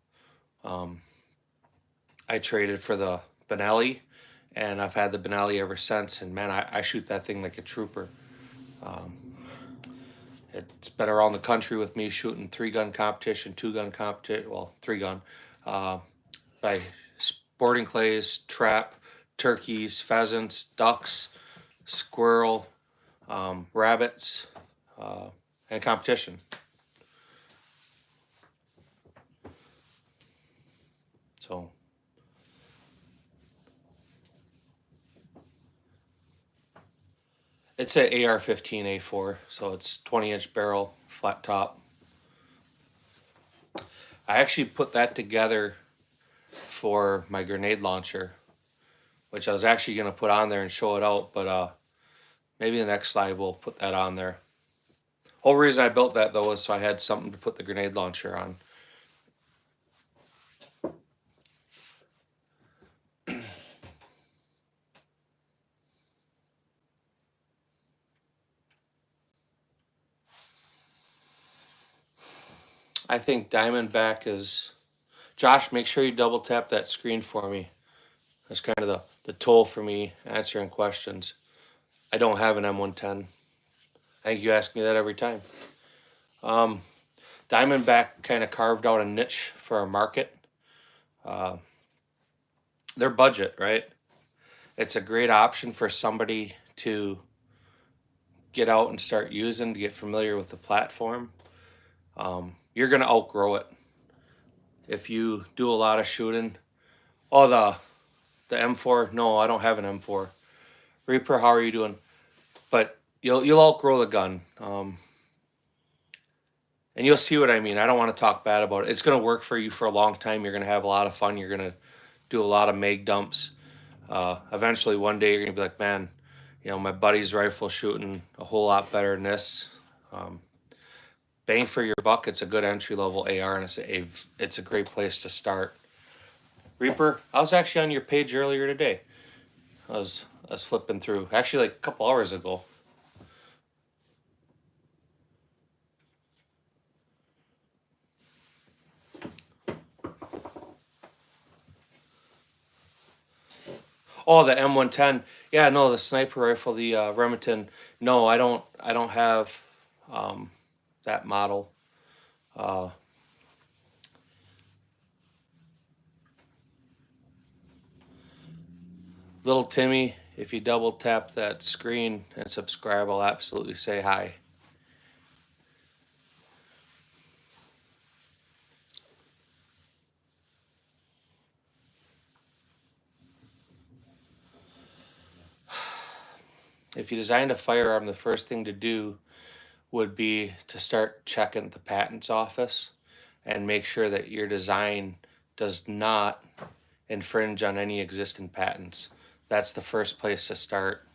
I traded for the Benelli, and I've had the Benelli ever since. And man, I shoot that thing like a trooper. It's been around the country with me shooting 3-gun competition, 2-gun competition, well, 3-gun, by sporting clays, trap, turkeys, pheasants, ducks, squirrel, rabbits, and competition. So it's an AR-15A4, so it's 20-inch barrel, flat top. I actually put that together for my grenade launcher, which I was actually going to put on there and show it out, but maybe the next slide we'll put that on there. Whole reason I built that though is so I had something to put the grenade launcher on. I think Diamondback is... Josh, make sure you double tap that screen for me. That's kind of the tool for me answering questions. I don't have an M110. I think you ask me that every time. Diamondback kind of carved out a niche for our market. Their budget, right? It's a great option for somebody to get out and start using, to get familiar with the platform. You're going to outgrow it. If you do a lot of shooting, the M4, no, I don't have an M4. Reaper, how are you doing? But you'll outgrow the gun. And you'll see what I mean. I don't want to talk bad about it. It's going to work for you for a long time. You're going to have a lot of fun. You're going to do a lot of mag dumps. Eventually, one day, you're going to be like, man, my buddy's rifle shooting a whole lot better than this. Bang for your buck, it's a good entry-level AR, and it's a great place to start. Reaper, I was actually on your page earlier today. I was flipping through, actually like a couple hours ago. Oh, the M110. Yeah, no, the sniper rifle, the Remington. No, I don't have that model. Little Timmy, if you double tap that screen and subscribe, I'll absolutely say hi. If you designed a firearm, the first thing to do would be to start checking the patents office and make sure that your design does not infringe on any existing patents. That's the first place to start.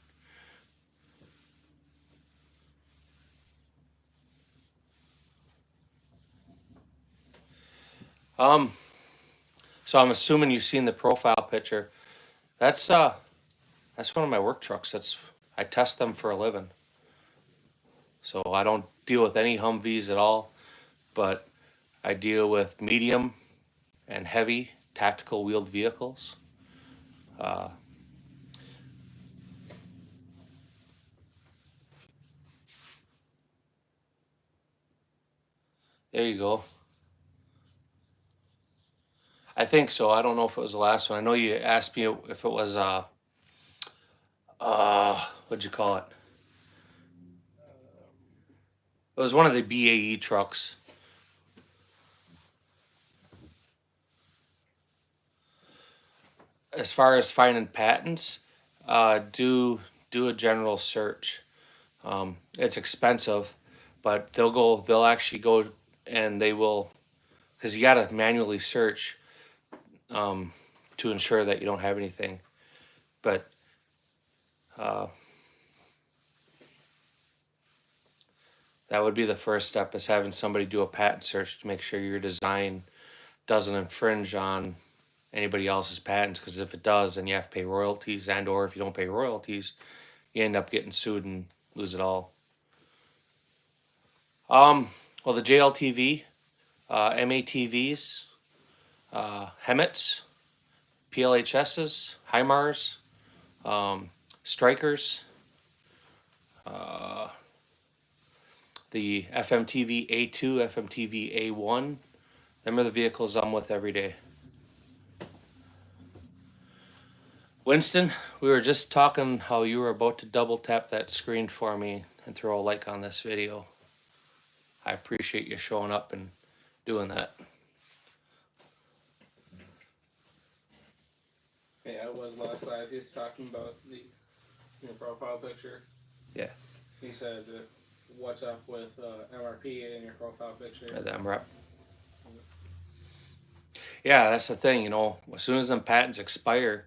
So I'm assuming you've seen the profile picture. That's one of my work trucks. I test them for a living. So I don't deal with any Humvees at all, but I deal with medium and heavy tactical wheeled vehicles. There you go. I think so. I don't know if it was the last one. I know you asked me if it was what'd you call it? It was one of the BAE trucks. As far as finding patents, do a general search. It's expensive, but they'll actually go and they will, because you got to manually search to ensure that you don't have anything. But That would be the first step, is having somebody do a patent search to make sure your design doesn't infringe on anybody else's patents, because if it does, then you have to pay royalties, and or if you don't pay royalties, you end up getting sued and lose it all. Well, the JLTV, MATVs, HEMETs, PLHSs, HIMARS, Strikers, the FMTV A2, FMTV A1. Them are the vehicles I'm with every day. Winston, we were just talking how you were about to double tap that screen for me and throw a like on this video. I appreciate you showing up and doing that. Yeah, it was last live. He was talking about your profile picture. Yeah. He said, "What's up with MRP in your profile picture?" The MREP. Yeah, that's the thing. You know, as soon as them patents expire,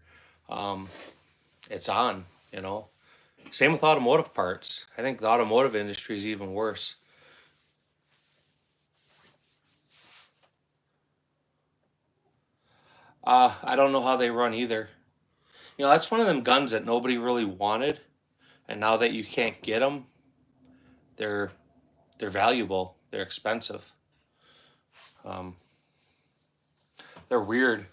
it's on. You know, same with automotive parts. I think the automotive industry is even worse. I don't know how they run either. You know, that's one of them guns that nobody really wanted, and now that you can't get them, they're valuable. They're expensive. They're weird.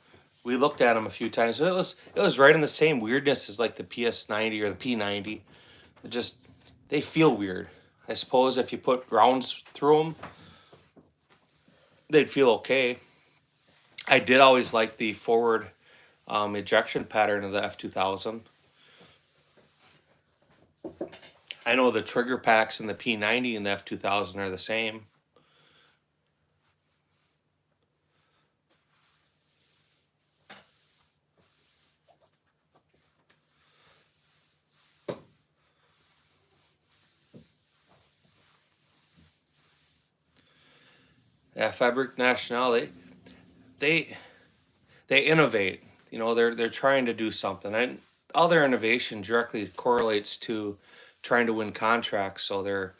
We looked at them a few times. It was right in the same weirdness as like the PS90 or the P90. It just, they feel weird. I suppose if you put rounds through them, they'd feel okay. I did always like the forward ejection pattern of the F2000. I know the trigger packs in the P90 and the F2000 are the same. Yeah, Fabric National, they innovate. You know, they're trying to do something, and all their innovation directly correlates to trying to win contracts. So they're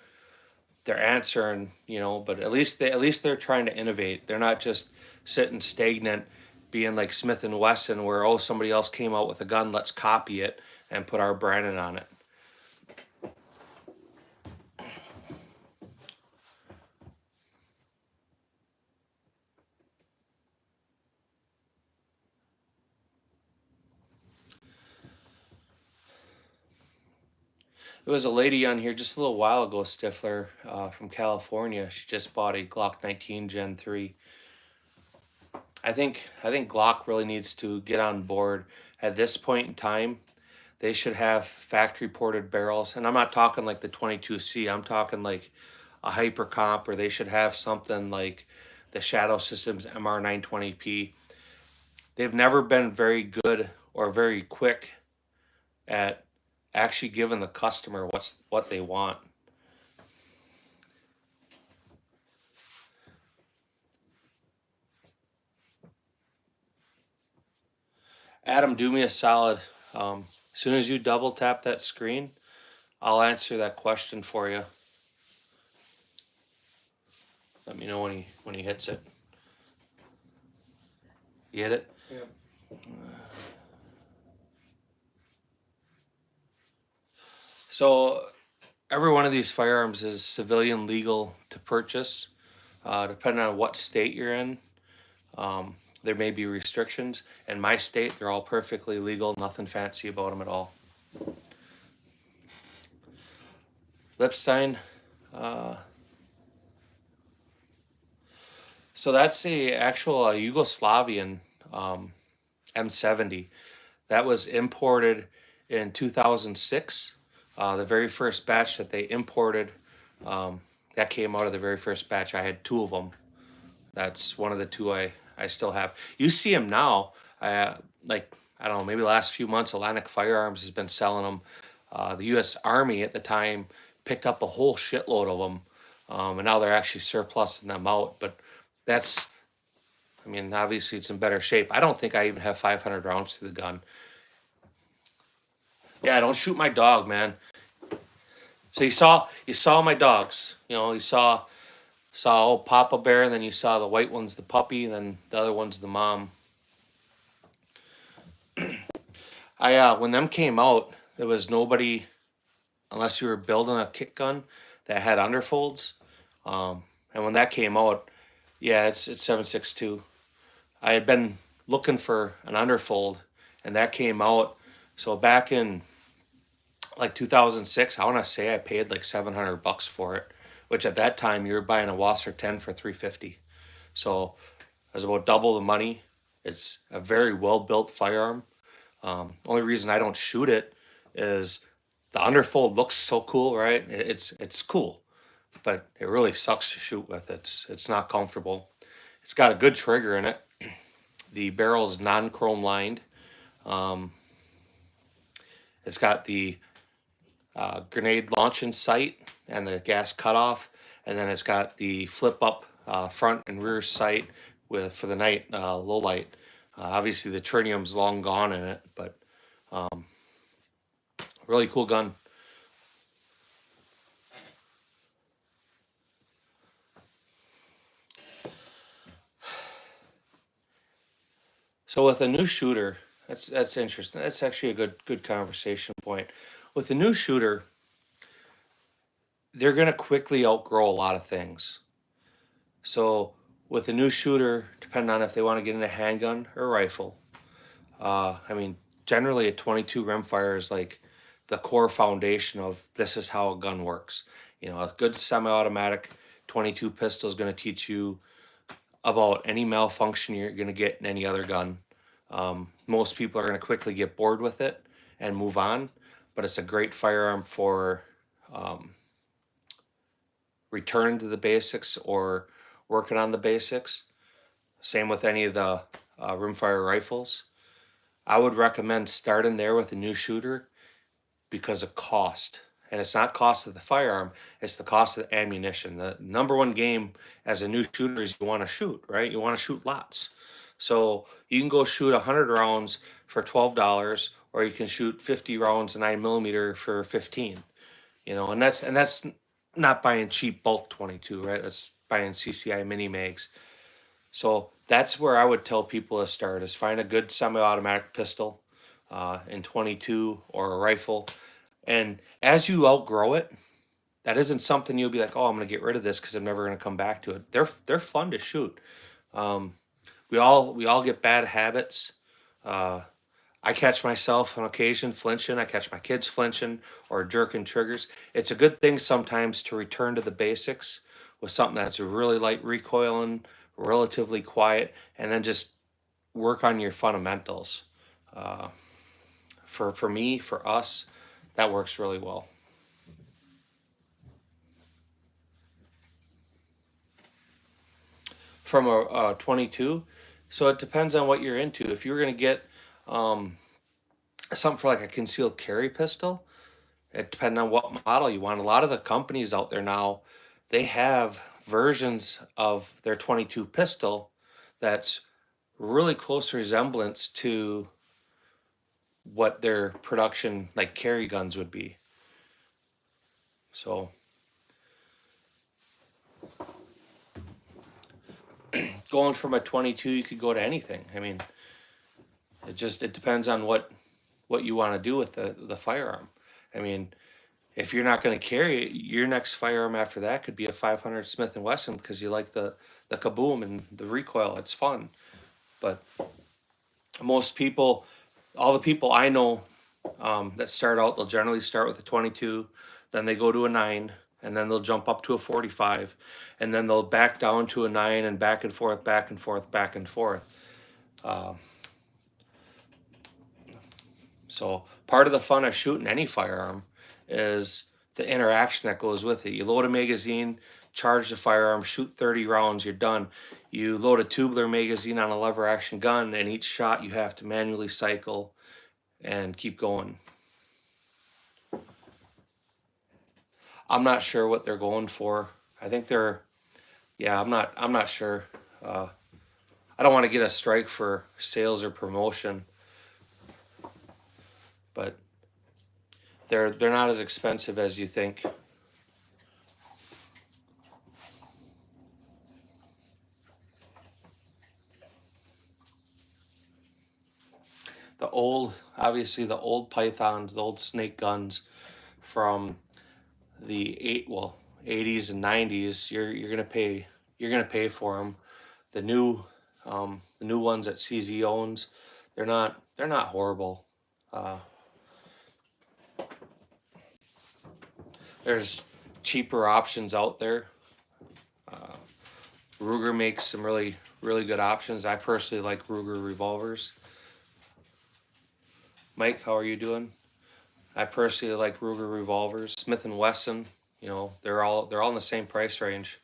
answering, you know, but at least they're trying to innovate. They're not just sitting stagnant, being like Smith and Wesson, where somebody else came out with a gun, let's copy it and put our branding on it. There was a lady on here just a little while ago, Stifler, from California. She just bought a Glock 19 Gen 3. I think Glock really needs to get on board. At this point in time, they should have factory ported barrels. And I'm not talking like the 22C. I'm talking like a Hypercomp, or they should have something like the Shadow Systems MR920P. They've never been very good or very quick at actually giving the customer what they want. Adam, do me a solid. As soon as you double tap that screen, I'll answer that question for you. Let me know when he hits it. You hit it? Yep. So every one of these firearms is civilian legal to purchase, depending on what state you're in. There may be restrictions. In my state, they're all perfectly legal, nothing fancy about them at all. Lipstein. So that's the actual Yugoslavian M70. That was imported in 2006. The very first batch that they imported, that came out of the very first batch. I had two of them. That's one of the two I still have. You see them now. Like, I don't know, maybe the last few months, Atlantic Firearms has been selling them. The U.S. Army at the time picked up a whole shitload of them, and now they're actually surplusing them out. But that's, I mean, obviously it's in better shape. I don't think I even have 500 rounds to the gun. Yeah, don't shoot my dog, man. So you saw my dogs. You know, you saw old Papa Bear, and then you saw the white one's the puppy, and then the other one's the mom. When them came out, there was nobody, unless you were building a kick gun, that had underfolds. And when that came out, yeah, it's 7.62. I had been looking for an underfold, and that came out. So back in like 2006, I want to say I paid like $700 for it, which at that time you were buying a Wasser 10 for $350. So it was about double the money. It's a very well built firearm. Only reason I don't shoot it is the underfold looks so cool, right? It's cool, but it really sucks to shoot with. It's not comfortable. It's got a good trigger in it. The barrel is non-chrome lined. Um, it's got the grenade launching sight and the gas cutoff, and then it's got the flip up front and rear sight for the night low light. Obviously, the tritium's long gone in it, but really cool gun. So with a new shooter, that's interesting. That's actually a good conversation point. With a new shooter, they're gonna quickly outgrow a lot of things. So with a new shooter, depending on if they want to get into handgun or rifle, I mean, generally a 22 rimfire is like the core foundation of this is how a gun works. You know, a good semi-automatic 22 pistol is going to teach you about any malfunction you're going to get in any other gun. Most people are going to quickly get bored with it and move on, but it's a great firearm for returning to the basics or working on the basics. Same with any of the rimfire rifles. I would recommend starting there with a new shooter because of cost. And it's not cost of the firearm, it's the cost of the ammunition. The number one game as a new shooter is you want to shoot, right? You want to shoot lots. So you can go shoot 100 rounds for $12, or you can shoot 50 rounds 9mm for 15. You know, and that's not buying cheap bulk 22, right? That's buying CCI mini mags. So that's where I would tell people to start: is find a good semi-automatic pistol in 22 or a rifle. And as you outgrow it, that isn't something you'll be like, oh, I'm going to get rid of this because I'm never going to come back to it. They're fun to shoot. We all get bad habits. I catch myself on occasion flinching. I catch my kids flinching or jerking triggers. It's a good thing sometimes to return to the basics with something that's really light recoiling, relatively quiet, and then just work on your fundamentals. For me, for us, that works really well. From a 22, so it depends on what you're into. If you're going to get something for like a concealed carry pistol, it depends on what model you want. A lot of the companies out there now, they have versions of their 22 pistol that's really close resemblance to what their production like carry guns would be. So going from a 22, you could go to anything. I mean, it depends on what you want to do with the firearm. I mean, if you're not going to carry it, your next firearm after that could be a 500 Smith and Wesson because you like the kaboom and the recoil. It's fun. But most people, all the people I know that start out, they'll generally start with a 22, then they go to a 9, and then they'll jump up to a 45, and then they'll back down to a 9 and back and forth, back and forth, back and forth. So part of the fun of shooting any firearm is the interaction that goes with it. You load a magazine, charge the firearm, shoot 30 rounds, you're done. You load a tubular magazine on a lever action gun, and each shot you have to manually cycle and keep going. I'm not sure what they're going for. I think I'm not sure. I don't want to get a strike for sales or promotion, but they're not as expensive as you think. obviously the old pythons, the old snake guns from the 80s and 90s. You're gonna pay for them. The new ones that CZ owns, they're not horrible. Uh, there's cheaper options out there. Uh, Ruger makes some really good options. I personally like Ruger revolvers. Mike, how are you doing? I personally like Ruger revolvers. Smith and Wesson, they're all in the same price range.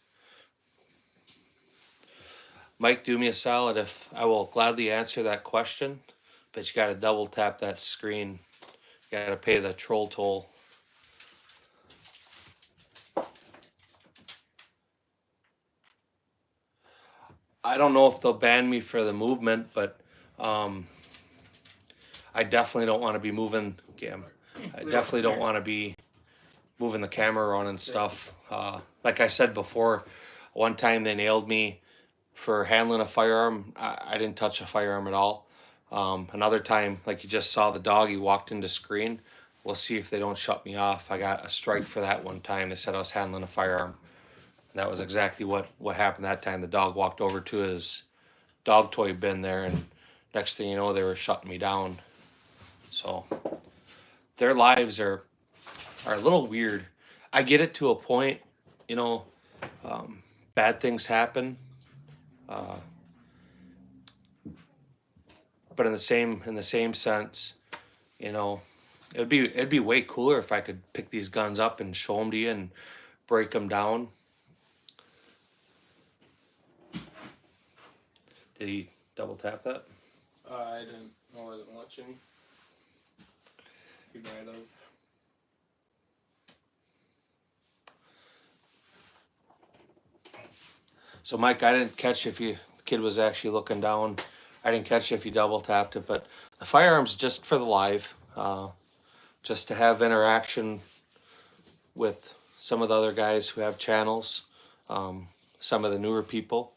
Mike, do me a solid. If I will gladly answer that question, but you got to double tap that screen. You got to pay the troll toll. I don't know if they'll ban me for the movement, but I definitely don't want to be moving. I definitely don't want to be moving the camera around and stuff. Like I said before, one time they nailed me for handling a firearm. I didn't touch a firearm at all. Another time, like you just saw the dog, he walked into screen. We'll see if they don't shut me off. I got a strike for that one time. They said I was handling a firearm. And that was exactly what happened that time. The dog walked over to his dog toy bin there, and next thing you know, they were shutting me down. So their lives are a little weird. I get it to a point, bad things happen. But in the same sense, it'd be way cooler if I could pick these guns up and show them to you and break them down. Did he double tap that? I didn't. I wasn't watching. He might have. So Mike, I didn't catch if the kid was actually looking down. I didn't catch if you double tapped it, but the firearms just for the live, just to have interaction with some of the other guys who have channels, some of the newer people.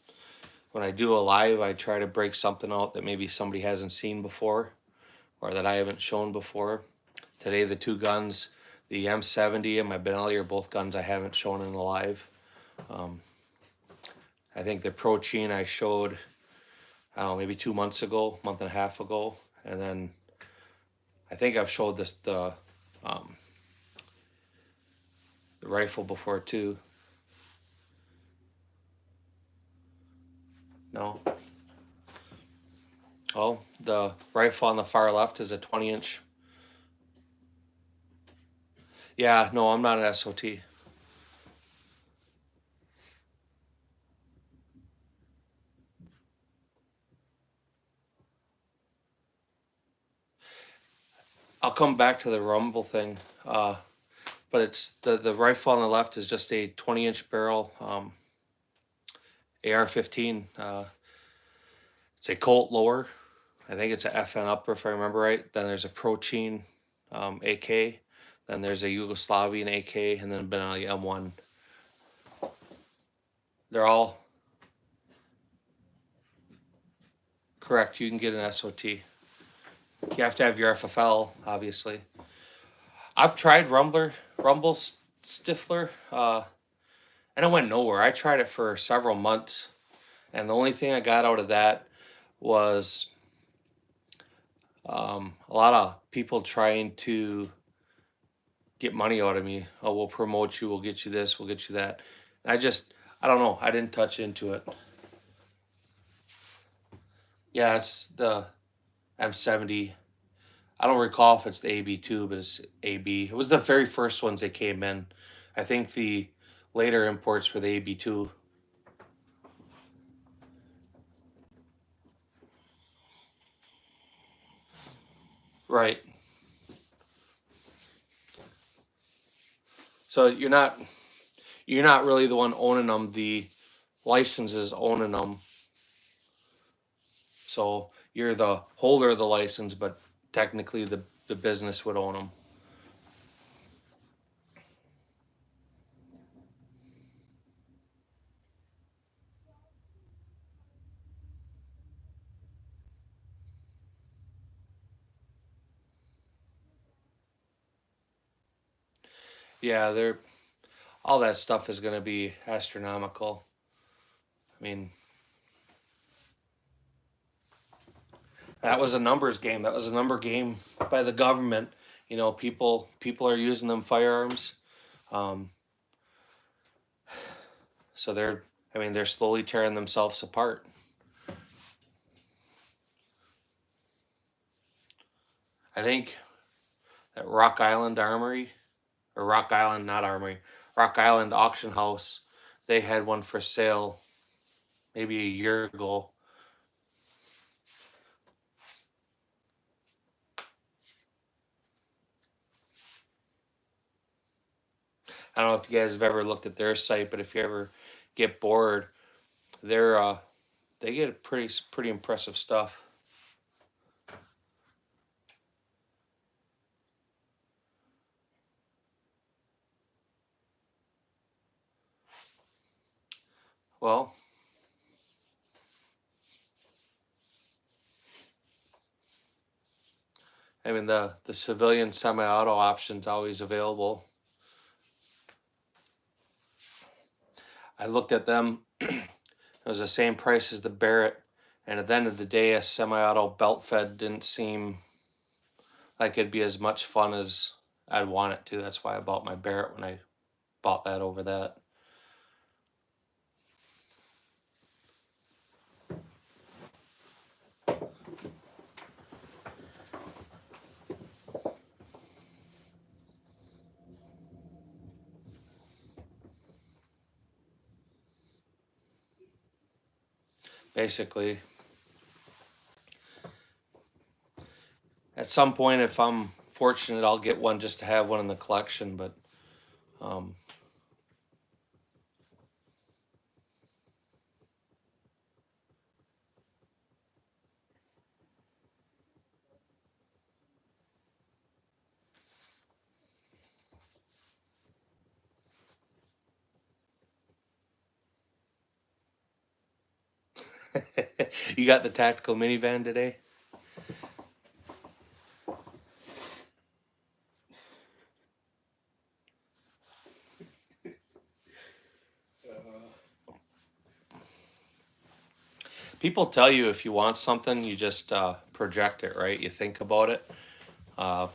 When I do a live, I try to break something out that maybe somebody hasn't seen before or that I haven't shown before. Today, the two guns, the M70 and my Benelli, are both guns I haven't shown in the live. I think the Protein I showed, I don't know, maybe 2 months ago, month and a half ago. And then I think I've showed the rifle before too. No. Oh, the rifle on the far left is a 20-inch. Yeah, no, I'm not an SOT. I'll come back to the rumble thing, but it's the rifle on the left is just a 20-inch barrel AR-15. It's a Colt lower. I think it's a FN upper if I remember right. Then there's a Protein AK. Then there's a Yugoslavian AK, and then Benelli M1. They're all correct. You can get an SOT. You have to have your FFL, obviously. I've tried Rumble Stifler, and it went nowhere. I tried it for several months, and the only thing I got out of that was a lot of people trying to get money out of me. Oh, we'll promote you, we'll get you this, we'll get you that. And I don't know, I didn't touch into it. Yeah, it's the M70. I don't recall if it's the AB2, but it's AB. It was the very first ones that came in. I think the later imports were the AB2. Right. So you're not really the one owning them. The license is owning them. So you're the holder of the license, but technically the business would own them. Yeah, they're all that stuff is going to be astronomical. I mean, that was a numbers game. That was a number game by the government. You know, people are using them firearms, um, so they're. I mean, they're slowly tearing themselves apart. I think that Rock Island Armory, or Rock Island, not Armory, Rock Island Auction House, they had one for sale maybe a year ago. I don't know if you guys have ever looked at their site, but if you ever get bored, they're they get pretty impressive stuff. Well, I mean the civilian semi-auto option's always available. I looked at them. It was the same price as the Barrett, and at the end of the day, a semi-auto belt fed didn't seem like it'd be as much fun as I'd want it to. That's why I bought my Barrett when I bought that over that. Basically, at some point, if I'm fortunate, I'll get one just to have one in the collection. But um, you got the tactical minivan today? People tell you if you want something, you just project it, right? You think about it, uh,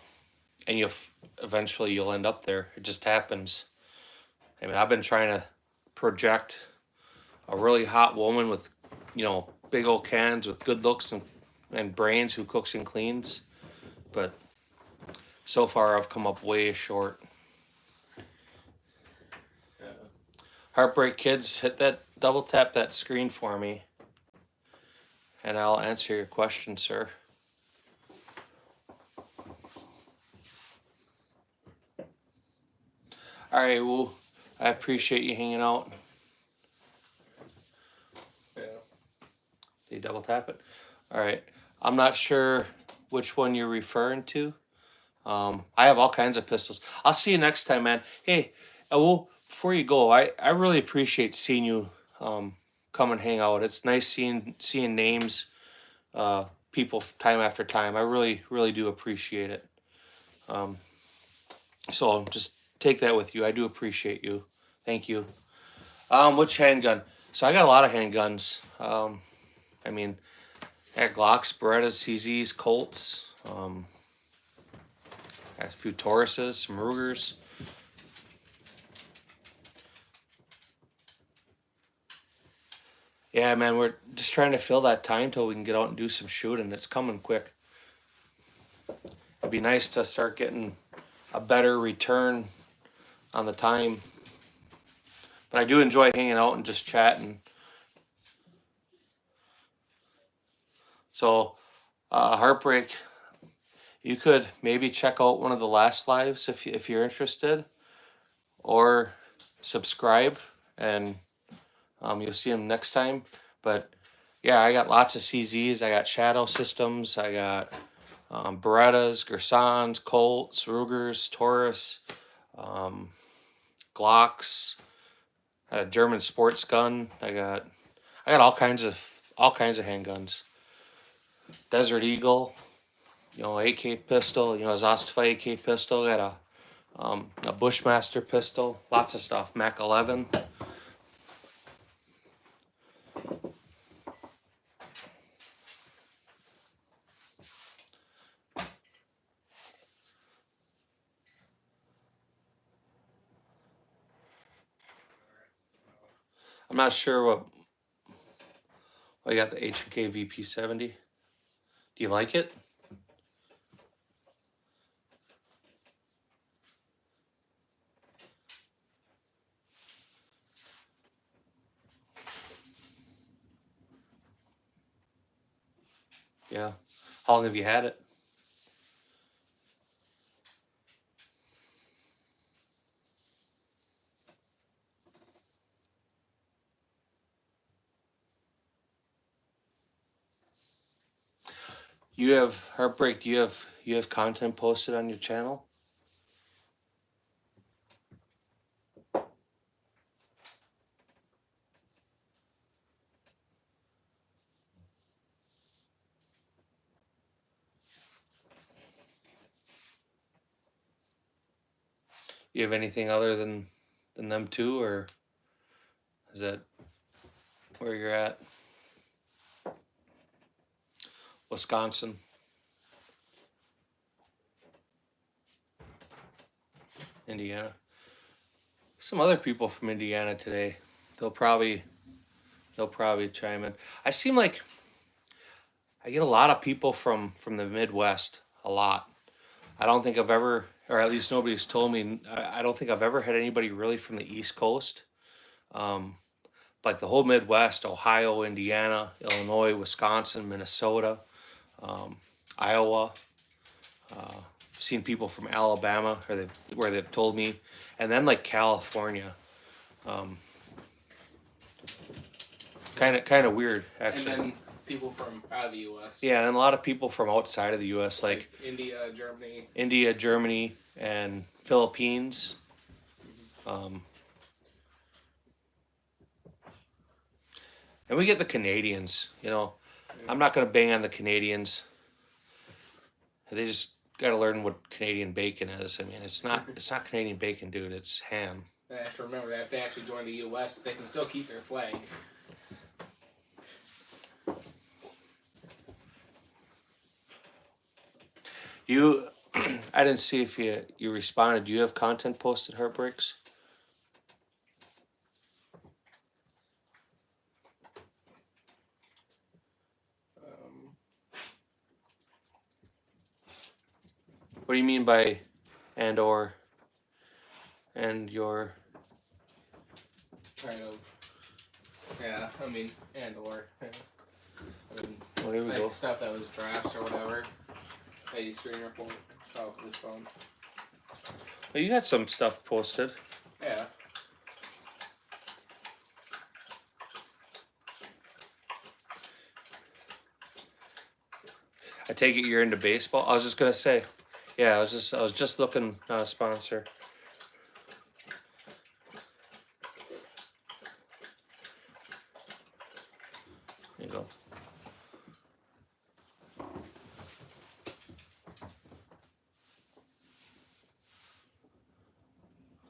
and eventually you'll end up there. It just happens. I mean, I've been trying to project a really hot woman with, big old cans with good looks and brains who cooks and cleans, but so far I've come up way short. Heartbreak Kids, hit that, double tap that screen for me, and I'll answer your question, sir. All right, well, I appreciate you hanging out. Yeah. Did you double tap it? All right. I'm not sure which one you're referring to. I have all kinds of pistols. I'll see you next time, man. Hey, well, before you go, I really appreciate seeing you come and hang out. It's nice seeing names, people time after time. I really do appreciate it. Um, so just take that with you. I do appreciate you. Thank you. Which handgun? So I got a lot of handguns. I mean, I got Glocks, Berettas, CZs, Colts. Got a few Tauruses, some Rugers. Yeah, man, we're just trying to fill that time till we can get out and do some shooting. It's coming quick. It'd be nice to start getting a better return on the time. But I do enjoy hanging out and just chatting. So, Heartbreak, you could maybe check out one of the last lives if you're interested, or subscribe, and you'll see them next time. But yeah, I got lots of CZs. I got Shadow Systems. I got Berettas, Gersons, Colts, Rugers, Taurus, um, Glocks. I got a German sports gun. I got all kinds of handguns. Desert Eagle, AK pistol, Zastava AK pistol. Got A Bushmaster pistol, lots of stuff. Mac 11. I'm not sure what. Oh, you got the H&K VP70. Do you like it? Yeah. How long have you had it? You have Heartbreak. Do you have content posted on your channel? You have anything other than them two, or is that where you're at? Wisconsin, Indiana. Some other people from Indiana today. They'll probably chime in. I seem like I get a lot of people from the Midwest. A lot. I don't think I've ever, or at least nobody's told me. I don't think I've ever had anybody really from the East Coast. Like the whole Midwest: Ohio, Indiana, Illinois, Wisconsin, Minnesota, Iowa. Seen people from Alabama, where they've told me, and then like California. Kind of weird, actually. And then people from out of the U.S. Yeah, and a lot of people from outside of the U.S., like India, Germany, and Philippines. And we get the Canadians. I'm not gonna bang on the Canadians. They just gotta learn what Canadian bacon is. I mean, it's not Canadian bacon, dude. It's ham. They have to remember that if they actually join the U.S., they can still keep their flag. I didn't see if you responded. Do you have content posted, Heartbreaks? What do you mean by and your? Kind of. Yeah, I mean, and or. Yeah. I mean, Well, here we like go. stuff that was drafts or whatever. Hey, screen report off this phone. Well, you got some stuff posted. Yeah. I take it you're into baseball. I was just gonna say, yeah. I was just looking sponsor. There you go.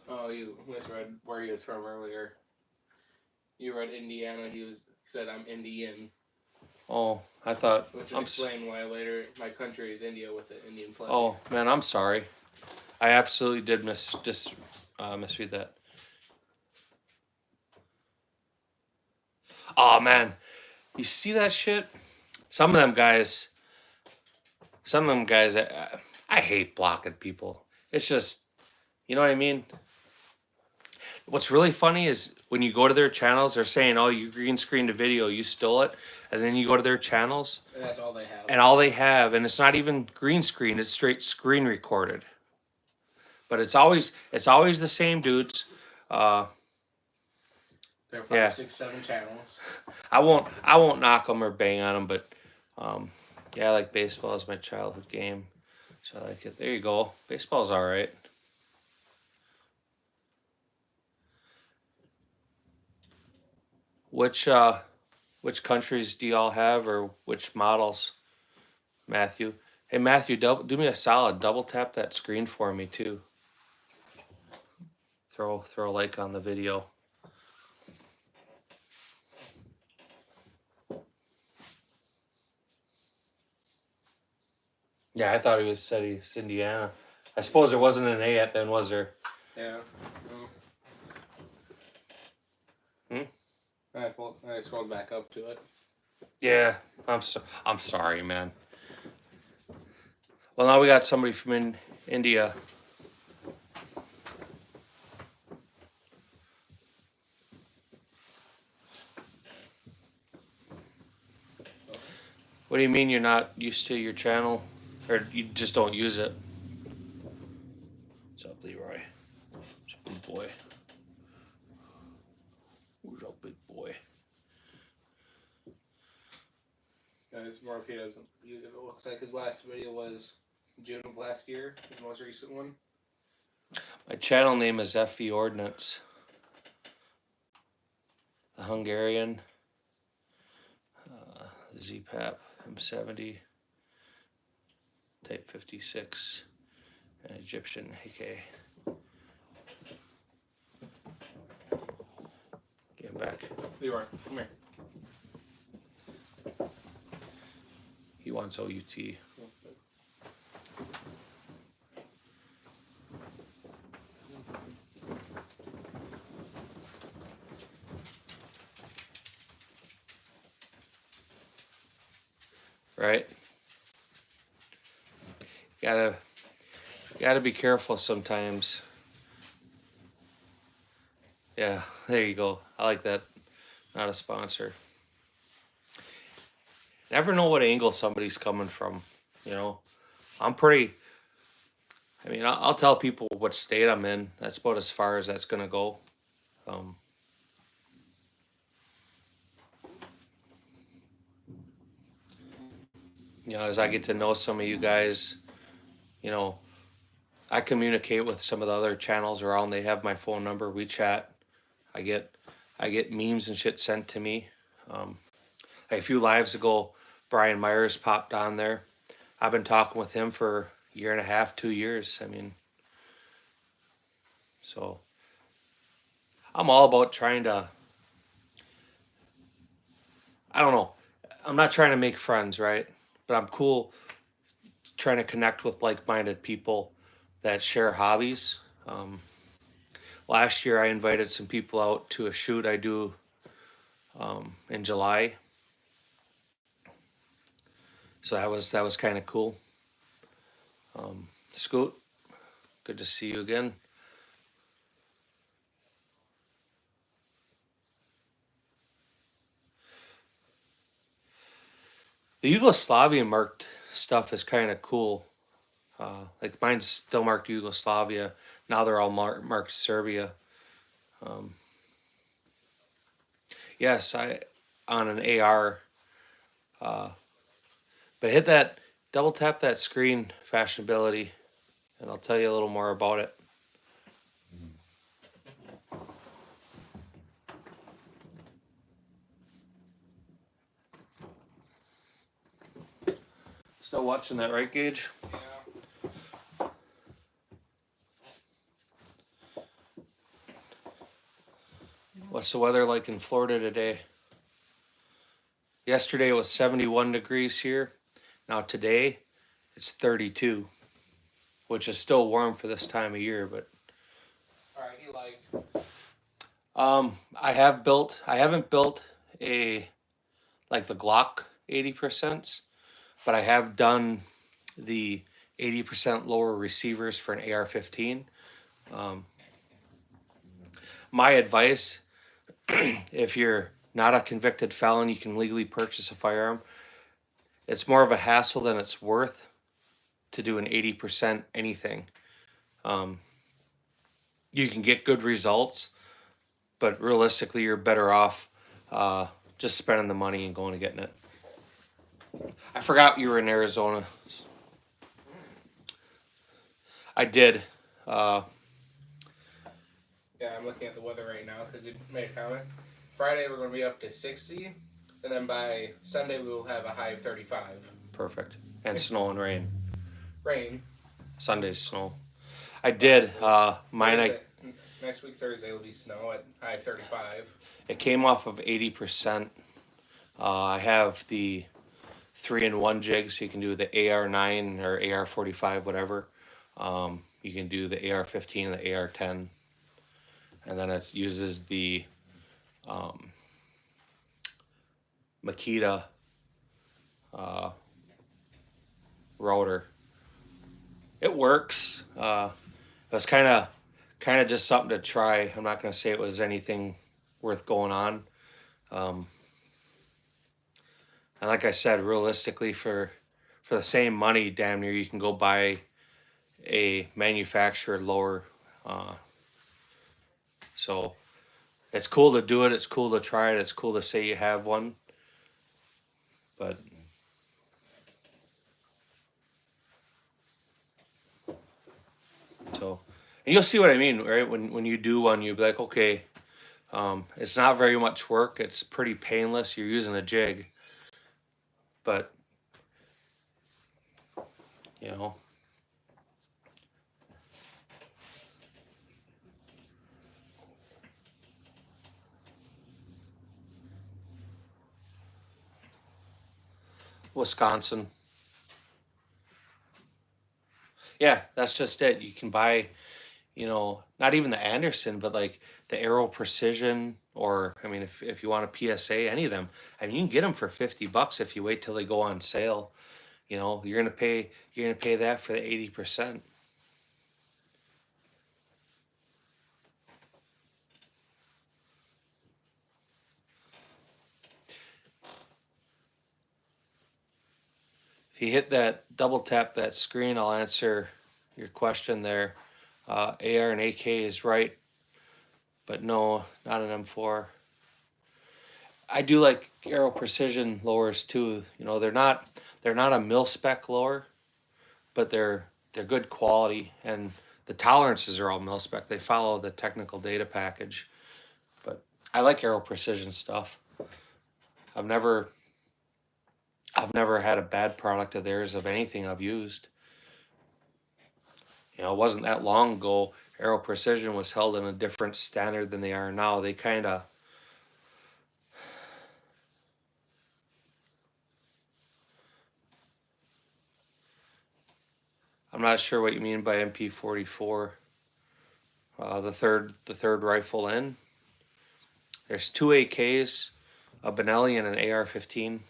Oh, you misread where he was from earlier. You read Indiana. He said I'm Indian. Oh, I thought. Which would explain why later my country is India with the Indian flag. Oh man, I'm sorry. I absolutely did misread that. Oh man, you see that shit? Some of them guys. I hate blocking people. It's just, you know what I mean? What's really funny is when you go to their channels, they're saying, "Oh, you green screened a video, you stole it," and then you go to their channels, and that's all they have. And it's not even green screen; it's straight screen recorded. But it's always the same dudes. There are 5, 6, 7 channels. I won't knock them or bang on them, but yeah, I like baseball as my childhood game, so I like it. There you go. Baseball's all right. Which countries do y'all have, or which models, Matthew? Hey Matthew, do me a solid. Double tap that screen for me too. throw a like on the video. Yeah, I thought he said he's Indiana. I suppose there wasn't an A at then, was there? Yeah. I scrolled back up to it. Yeah, I'm sorry, man. Well, now we got somebody from India. What do you mean you're not used to your channel? Or you just don't use it? What's up, Leroy? What's up, big boy? Who's up, big boy? It's more if he doesn't use it. It looks like his last video was June of last year, his most recent one. My channel name is FE Ordnance. The Hungarian ZPAP M70 Type 56 and Egyptian AK. Get him back. Leroy, come here. He wants OUT. Right? Gotta be careful sometimes. Yeah, there you go. I like that. Not a sponsor. Never know what angle somebody's coming from, you know. I'll tell people what state I'm in. That's about as far as that's gonna go. You know, as I get to know some of you guys, you know, I communicate with some of the other channels around. They have my phone number. We chat. I get memes and shit sent to me. Like a few lives ago, Brian Myers popped on there. I've been talking with him for a year and a half, 2 years. I mean, so I'm all about trying to, I don't know. I'm not trying to make friends, right? But I'm cool trying to connect with like-minded people that share hobbies. Last year I invited some people out to a shoot I do in July. So that was kind of cool. Scoot, good to see you again. The Yugoslavian marked stuff is kind of cool. Like mine's still marked Yugoslavia. Now they're all marked Serbia. Yes, I on an AR. But hit that, double tap that screen, fashionability, and I'll tell you a little more about it. Still watching that, right, Gage? Yeah. What's the weather like in Florida today? Yesterday it was 71 degrees here. Now today it's 32, which is still warm for this time of year, but All right, you like. I haven't built a like the Glock 80%, but I have done the 80% lower receivers for an AR-15. My advice, if you're not a convicted felon, you can legally purchase a firearm. It's more of a hassle than it's worth to do an 80% anything. You can get good results, but realistically, you're better off just spending the money and going and getting it. I forgot you were in Arizona. I did. Yeah, I'm looking at the weather right now because you made a comment. Friday we're going to be up to 60, and then by Sunday we will have a high of 35. Perfect. And snow and rain. Rain. Sunday's snow. I did. Mine. Next week Thursday will be snow at high 35. It came off of 80%. I have the 3-in-1 jig, so you can do the AR9 or AR45, whatever. You can do the AR15 and the AR10, and then it uses the Makita rotor. It works. It was kind of just something to try. I'm not going to say it was anything worth going on. And like I said, realistically, for the same money, damn near you can go buy a manufactured lower. So it's cool to do it. It's cool to try it. It's cool to say you have one. But so, and you'll see what I mean, right? When you do one, you'll be like, okay, it's not very much work. It's pretty painless. You're using a jig, but you know. Wisconsin. Yeah, that's just it. You can buy, not even the Anderson, but like the Aero Precision, or I mean, if you want a PSA, any of them. I mean, you can get them for $50 if you wait till they go on sale. You're gonna pay that for the 80%. If you hit that, double tap that screen, I'll answer your question there. AR and AK is right, but no, not an M4. I do like Aero Precision lowers too. They're not a mil spec lower, but they're good quality, and the tolerances are all mil spec. They follow the technical data package. But I like Aero Precision stuff. I've never had a bad product of theirs of anything I've used. It wasn't that long ago. Aero Precision was held in a different standard than they are now. They kind of I'm not sure what you mean by MP44. The third rifle in. There's 2 AKs, a Benelli, and an AR-15.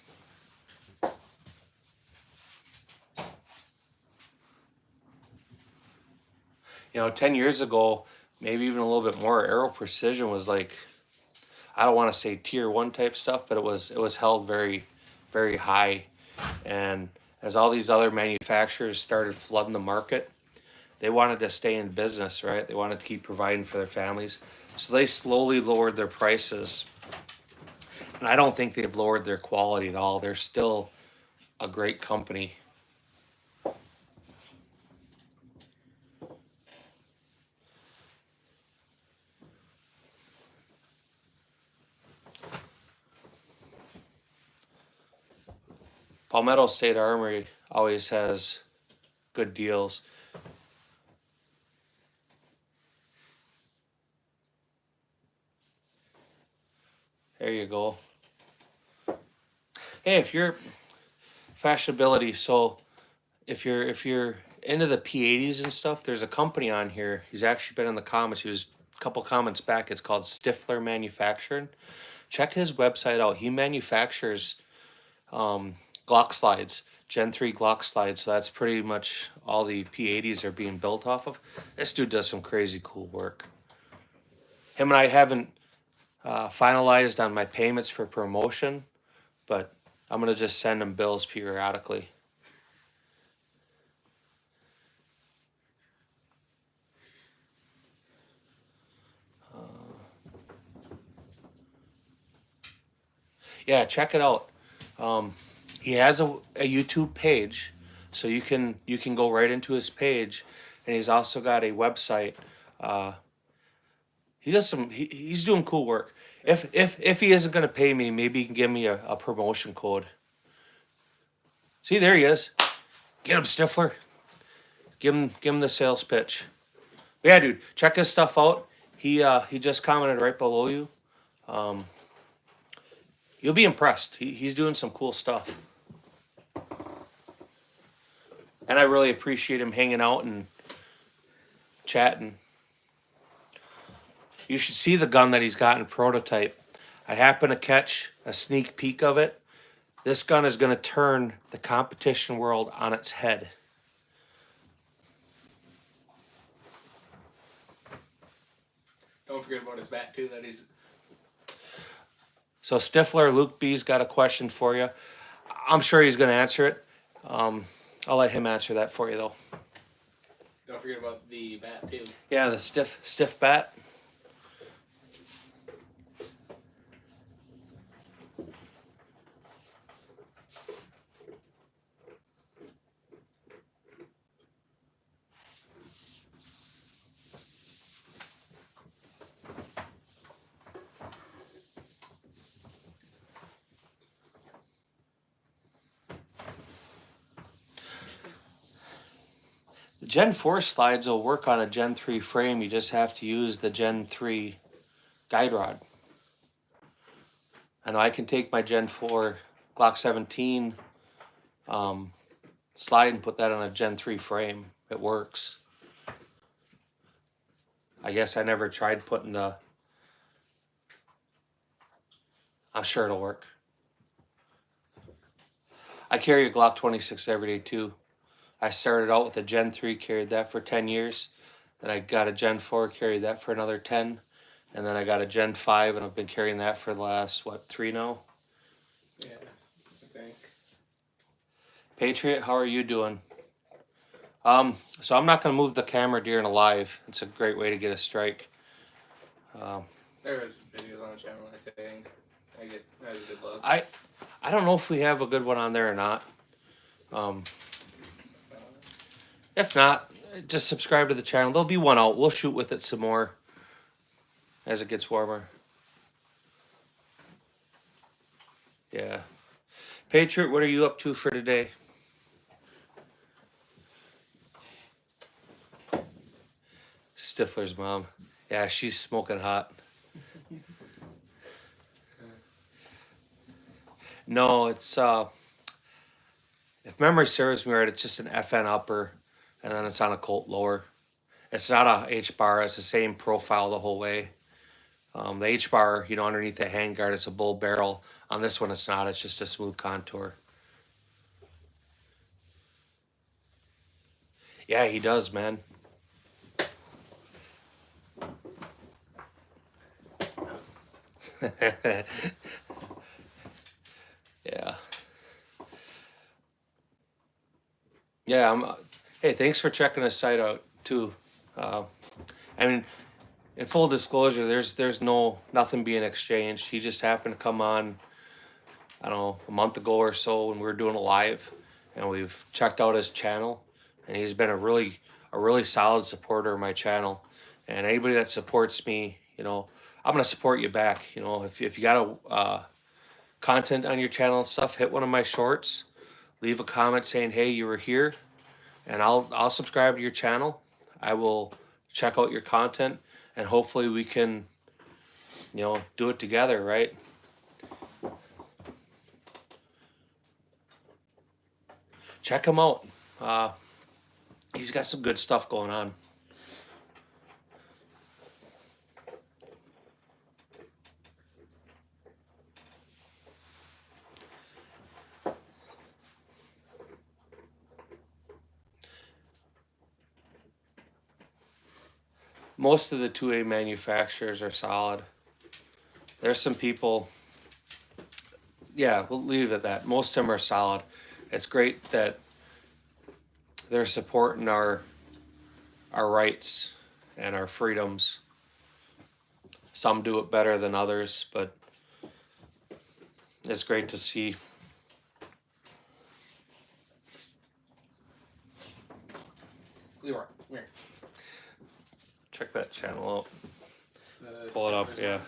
10 years ago, maybe even a little bit more, Aero Precision was like, I don't want to say tier 1 type stuff, but it was held very, very high. And as all these other manufacturers started flooding the market, they wanted to stay in business, right? They wanted to keep providing for their families. So they slowly lowered their prices. And I don't think they've lowered their quality at all. They're still a great company. Palmetto State Armory always has good deals. There you go. Hey, if you're fashionability, so if you're into the P80s and stuff, there's a company on here. He's actually been in the comments. He was a couple comments back. It's called Stifler Manufacturing. Check his website out. He manufactures Glock slides, Gen 3 Glock slides. So that's pretty much all the P80s are being built off of. This dude does some crazy cool work. Him and I haven't finalized on my payments for promotion, but I'm going to just send him bills periodically. Yeah, check it out. He has a YouTube page, so you can go right into his page, and he's also got a website. He does he's doing cool work. If he isn't going to pay me, maybe he can give me a promotion code. See, there he is. Get him, Stifler. Give him the sales pitch. But yeah, dude, check his stuff out. He just commented right below you. You'll be impressed. He's doing some cool stuff. And I really appreciate him hanging out and chatting. You should see the gun that he's got in prototype. I happened to catch a sneak peek of it. This gun is going to turn the competition world on its head. Don't forget about his bat too. That he's. So Stifler, Luke B's got a question for you. I'm sure he's going to answer it. I'll let him answer that for you, though. Don't forget about the bat too. Yeah, the stiff bat. The Gen 4 slides will work on a Gen 3 frame. You just have to use the Gen 3 guide rod. I know I can take my Gen 4 Glock 17 slide and put that on a Gen 3 frame. It works. I guess I never tried putting the... I'm sure it'll work. I carry a Glock 26 every day too. I started out with a Gen 3, carried that for 10 years. Then I got a Gen 4, carried that for another 10. And then I got a Gen 5, and I've been carrying that for the last, 3 now? Yeah, I think. Patriot, how are you doing? So I'm not going to move the camera during a live. It's a great way to get a strike. There is videos on the channel, I think. I get a good look. I don't know if we have a good one on there or not. If not, just subscribe to the channel. There'll be one out. We'll shoot with it some more as it gets warmer. Yeah. Patriot, what are you up to for today? Stifler's mom. Yeah, she's smoking hot. No, it's if memory serves me right, it's just an FN upper, and then it's on a Colt lower. It's not a H bar. It's the same profile the whole way. The H bar, underneath the handguard, it's a bull barrel. On this one, it's not. It's just a smooth contour. Yeah, he does, man. Yeah. Yeah, hey, thanks for checking his site out too. I mean, in full disclosure, there's nothing being exchanged. He just happened to come on, I don't know, a month ago or so when we were doing a live, and we've checked out his channel, and he's been a really solid supporter of my channel. And anybody that supports me, I'm gonna support you back. If you got a content on your channel and stuff, hit one of my shorts, leave a comment saying, hey, you were here, and I'll subscribe to your channel. I will check out your content, and hopefully we can, do it together, right? Check him out. He's got some good stuff going on. Most of the 2A manufacturers are solid. There's some people, yeah, we'll leave it at that. Most of them are solid. It's great that they're supporting our rights and our freedoms. Some do it better than others, but it's great to see. Leroy, come here. Check that channel out. Pull it up, yeah.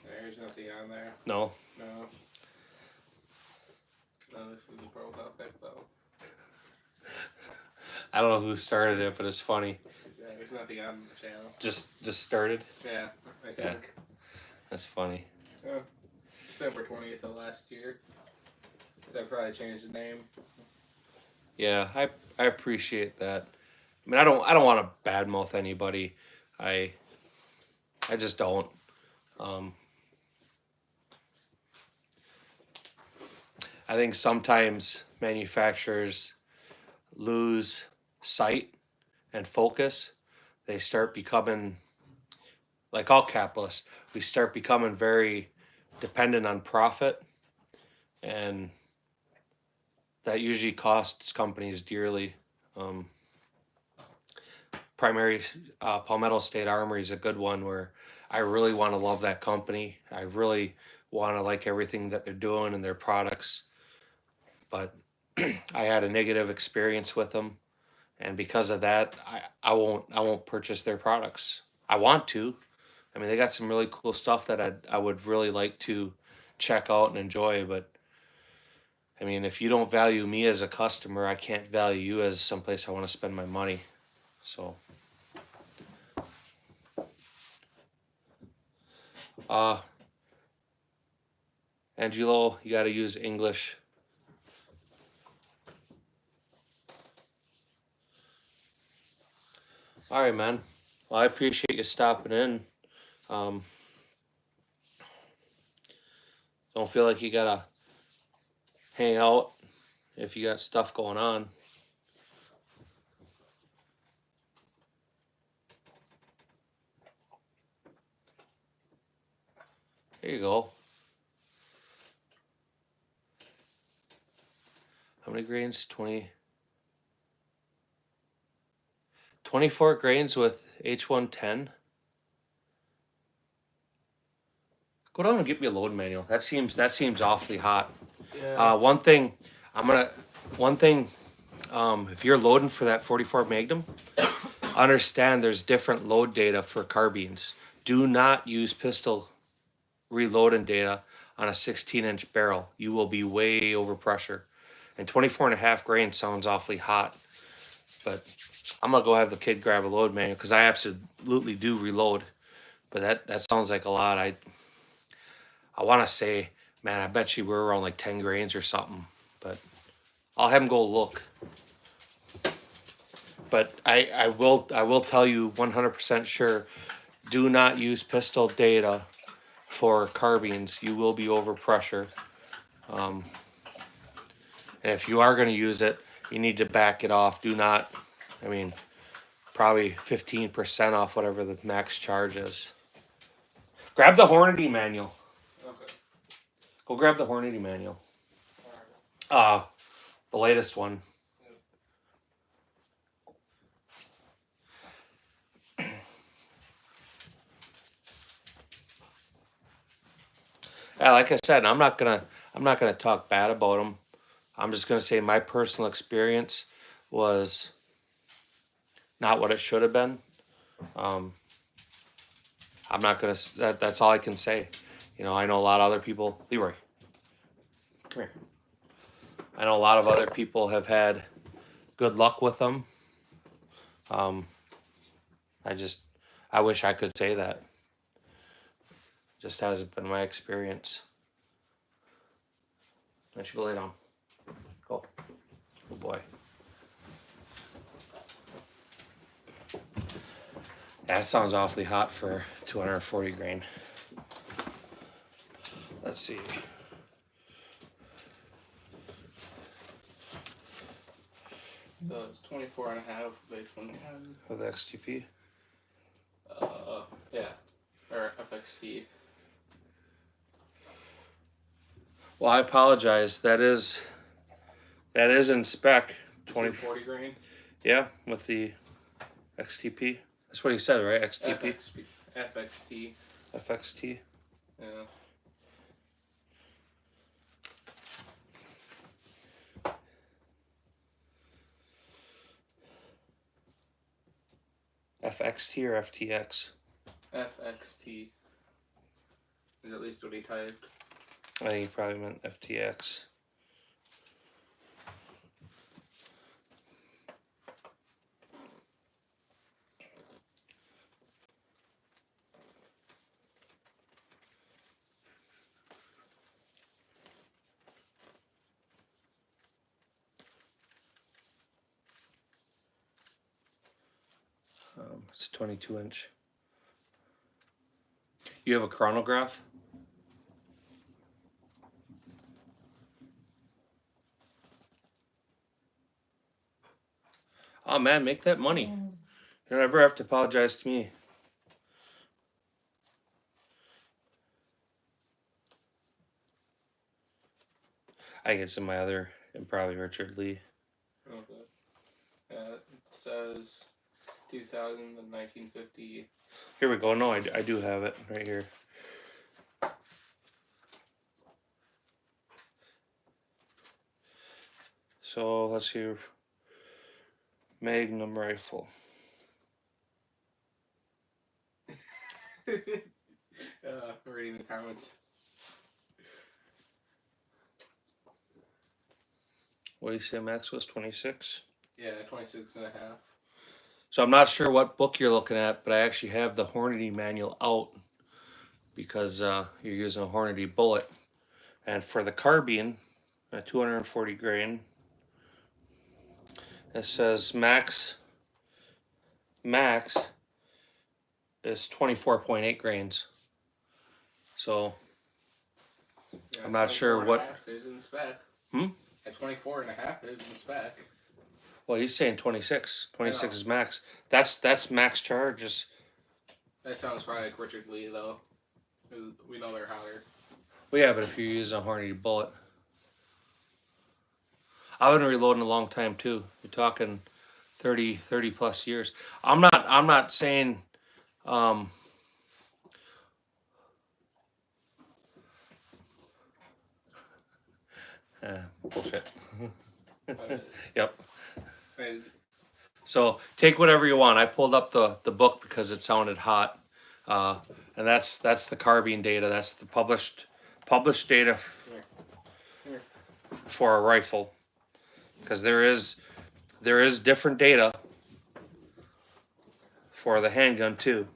There's nothing on there. No? No. No, this is the profile pic though. I don't know who started it, but it's funny. Yeah, There's nothing on the channel. Just started. Yeah, I Yeah. think. That's funny. December 20th of last year. So I probably changed the name. Yeah, I appreciate that. I mean, I don't want to badmouth anybody. I just don't. I think sometimes manufacturers lose sight and focus. They start becoming, like all capitalists, we start becoming very dependent on profit, and that usually costs companies dearly. Primary Palmetto State Armory is a good one where I really want to love that company. I really want to like everything that they're doing and their products, but I had a negative experience with them, and because of that, I won't purchase their products. I want to. I mean, they got some really cool stuff that I would really like to check out and enjoy, but I mean, if you don't value me as a customer, I can't value you as someplace I want to spend my money. So, Angelo, you got to use English. All right, man. Well, I appreciate you stopping in. Don't feel like you gotta hang out if you got stuff going on. There you go. How many grains? 24 grains with H110. Go down and get me a load manual. That seems awfully hot. Yeah. One thing, if you're loading for that 44 Magnum, understand there's different load data for carbines. Do not use pistol reloading data on a 16-inch barrel. You will be way over pressure. And 24 and a half grains sounds awfully hot. But I'm going to go have the kid grab a load manual because I absolutely do reload. But that sounds like a lot. I want to say, man, I bet you we're around like 10 grains or something. But I'll have him go look. But I will tell you 100% sure, do not use pistol data for carbines. You will be over pressure. And if you are going to use it, you need to back it off. Do not, I mean, probably 15% off whatever the max charge is. Grab the Hornady manual. Okay. Go grab the Hornady manual. The latest one. Yeah, like I said, I'm not gonna talk bad about them. I'm just gonna say my personal experience was not what it should have been. I'm not gonna. That's all I can say. You know, I know a lot of other people. Leroy, come here. I know a lot of other people have had good luck with them. I wish I could say that. Just hasn't been my experience. I should go lay down. Go. Good boy. That sounds awfully hot for 240 grain. Let's see. So it's 24 and a half with H110. With XTP. Yeah. Or FXT. Well, I apologize. That is in spec. 40 grain. Yeah, with the XTP. That's what he said, right? XTP. FXT. FXT. Yeah. FXT or FTX? FXT. Is at least what he typed. I think he probably meant FTX. It's 22 inch. You have a chronograph? Oh man, make that money. You don't ever have to apologize to me. I think it's in my other, and probably Richard Lee. Okay. It says 2000 and 1950. Here we go. No, I do have it right here. So let's see. Magnum rifle. Reading the comments. What do you say Max was? 26? Yeah, 26 and a half. So I'm not sure what book you're looking at, but I actually have the Hornady manual out because you're using a Hornady bullet. And for the carbine, a 240 grain, it says max is 24.8 grains. So Yeah, I'm not sure what. 24 and a half is in spec. Hmm? At 24 and a half is in spec. Well, he's saying 26. 26 is max. That's max charges. That sounds probably like Richard Lee, though. We know they're hotter. Well, yeah, but if you're using a Hornady bullet, I've been reloading a long time too. You're talking 30 plus years. I'm not saying bullshit. Yep. And So take whatever you want. I pulled up the book because it sounded hot, and that's the carbine data. That's the published data for a rifle, because there is different data for the handgun too.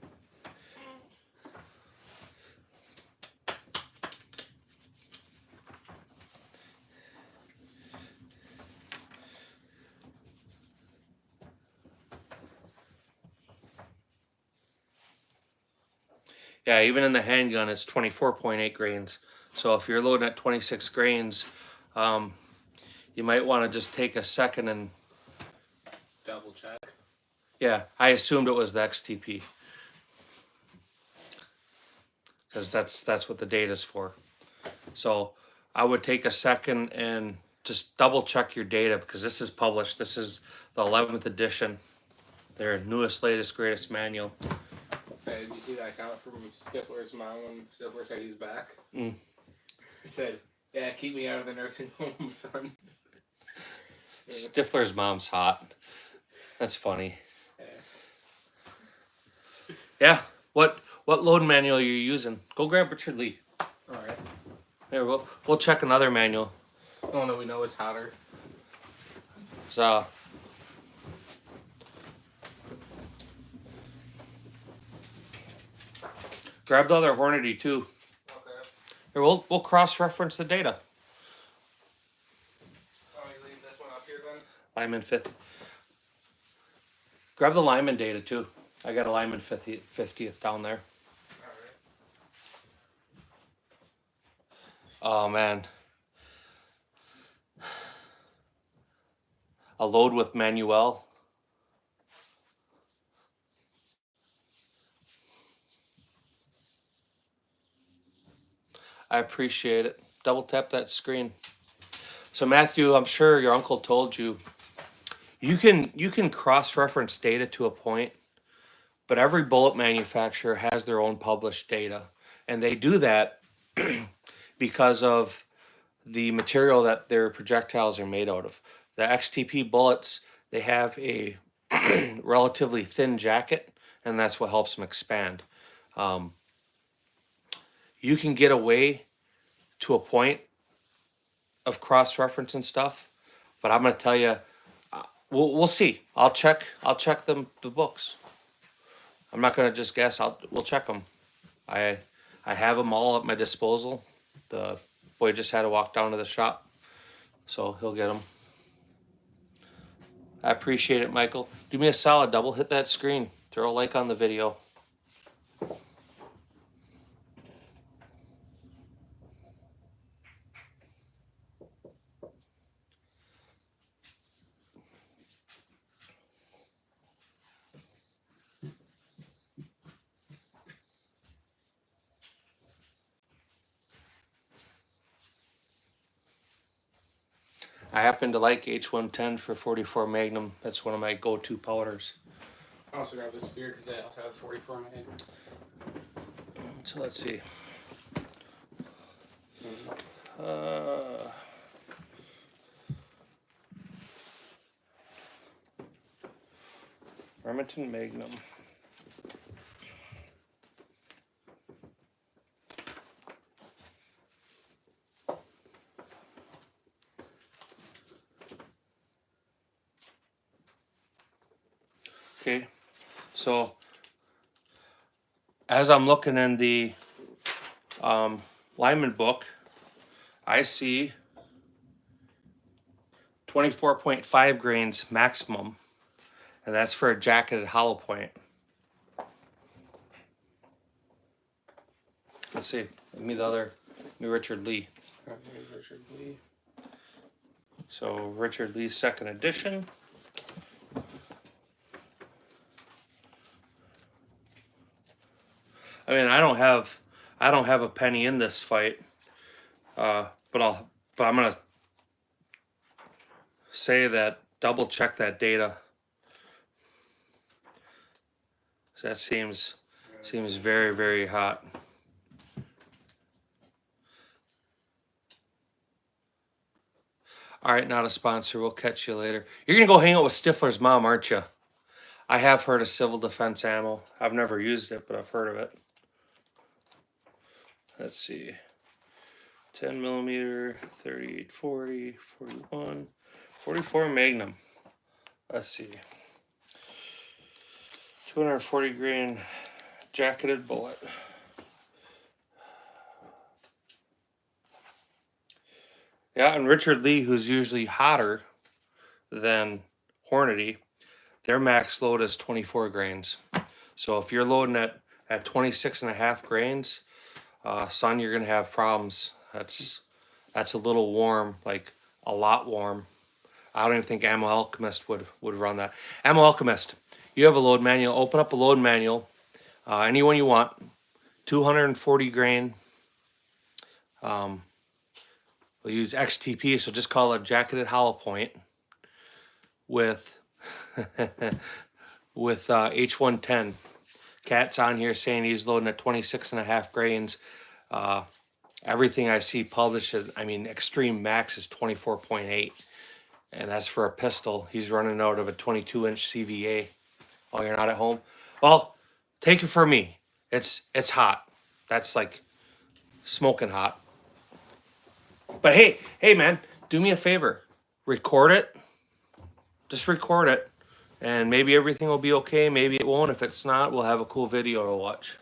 Yeah, even in the handgun, it's 24.8 grains. So if you're loading at 26 grains, you might want to just take a second and double check. yeah, I assumed it was the XTP because that's what the data's for. So I would take a second and just double check your data because this is published. This is the 11th edition, their newest, latest, greatest manual. Hey, did you see that comment from Stifler's mom when Stifler said he's back? Mm. He said, "Yeah, keep me out of the nursing home, son." Stifler's mom's hot. That's funny. Yeah. What load manual are you using? Go grab Richard Lee. All right. Here, we'll check another manual. Oh no, we know it's hotter. So grab the other Hornady too. Okay. Here, we'll cross-reference the data. Oh, you leave this one up here then? Lyman 50. Grab the Lyman data too. I got a Lyman 50th down there. All right. Oh man. A load with Manuel. I appreciate it. Double tap that screen. So Matthew, I'm sure your uncle told you, you can cross-reference data to a point, but every bullet manufacturer has their own published data. And they do that because of the material that their projectiles are made out of. The XTP bullets, they have a relatively thin jacket, and that's what helps them expand. You can get away to a point of cross-reference and stuff, but I'm going to tell you, we'll see. I'll check the books. I'm not going to just guess. We'll check them. I have them all at my disposal. The boy just had to walk down to the shop, so he'll get them. I appreciate it, Michael. Do me a solid, double hit that screen. throw a like on the video. I happen to like H110 for 44 Magnum. That's one of my go-to powders. I also grabbed this spear because I also have 44 mag. So let's see. Remington Magnum. Okay, so as I'm looking in the Lyman book, I see 24.5 grains maximum, and that's for a jacketed hollow point. Let's see. Give me the other. Give me Richard Lee. Here's Richard Lee. So Richard Lee's second edition. I mean, I don't have a penny in this fight, but I'm gonna say that double check that data. So that seems very, very hot. All right, not a sponsor. We'll catch you later. You're gonna go hang out with Stifler's mom, aren't you? I have heard of civil defense ammo. I've never used it, but I've heard of it. Let's see. 10 millimeter, 38, 40, 41, 44 Magnum. Let's see. 240 grain jacketed bullet. Yeah, and Richard Lee, who's usually hotter than Hornady, their max load is 24 grains. So if you're loading at 26 and a half grains, son, you're gonna have problems. That's a little warm, like a lot warm. I don't even think Ammo Alchemist would run that. Ammo Alchemist, you have a load manual. Open up a load manual, any one you want. 240 grain. We'll use XTP, so just call it jacketed hollow point with with H110. Cat's on here saying he's loading at 26 and a half grains. Everything I see published is, I mean, extreme max is 24.8, and that's for a pistol. He's running out of a 22-inch CVA. Oh, you're not at home? Well, take it from me. It's hot. That's like smoking hot. But hey, man, do me a favor. Record it. Just record it. And maybe everything will be okay. Maybe it won't. If it's not, we'll have a cool video to watch.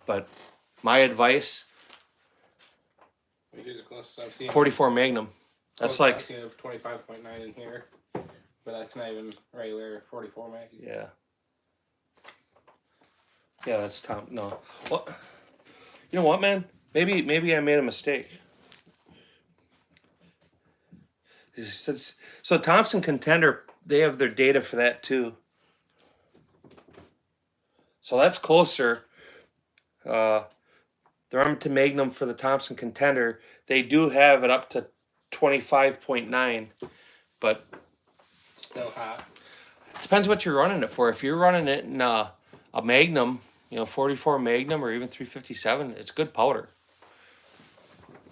But my advice, Here's the closest I've seen. 44 Magnum. That's like... I've seen of 25.9 in here. But that's not even regular 44 mag. Yeah. Yeah, that's Tom. No. What? You know what, man? Maybe I made a mistake. So Thompson Contender, they have their data for that too. So that's closer. The Remington Magnum for the Thompson Contender, they do have it up to 25.9, but Still hot. depends what you're running it for. If you're running it in a Magnum, 44 Magnum or even 357, it's good powder.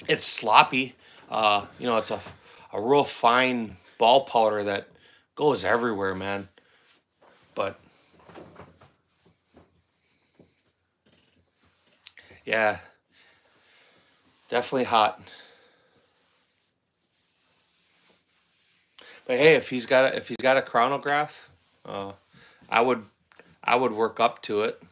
It's sloppy. It's a real fine ball powder that goes everywhere, man. But yeah, definitely hot. But hey, if he's got a chronograph, I would work up to it.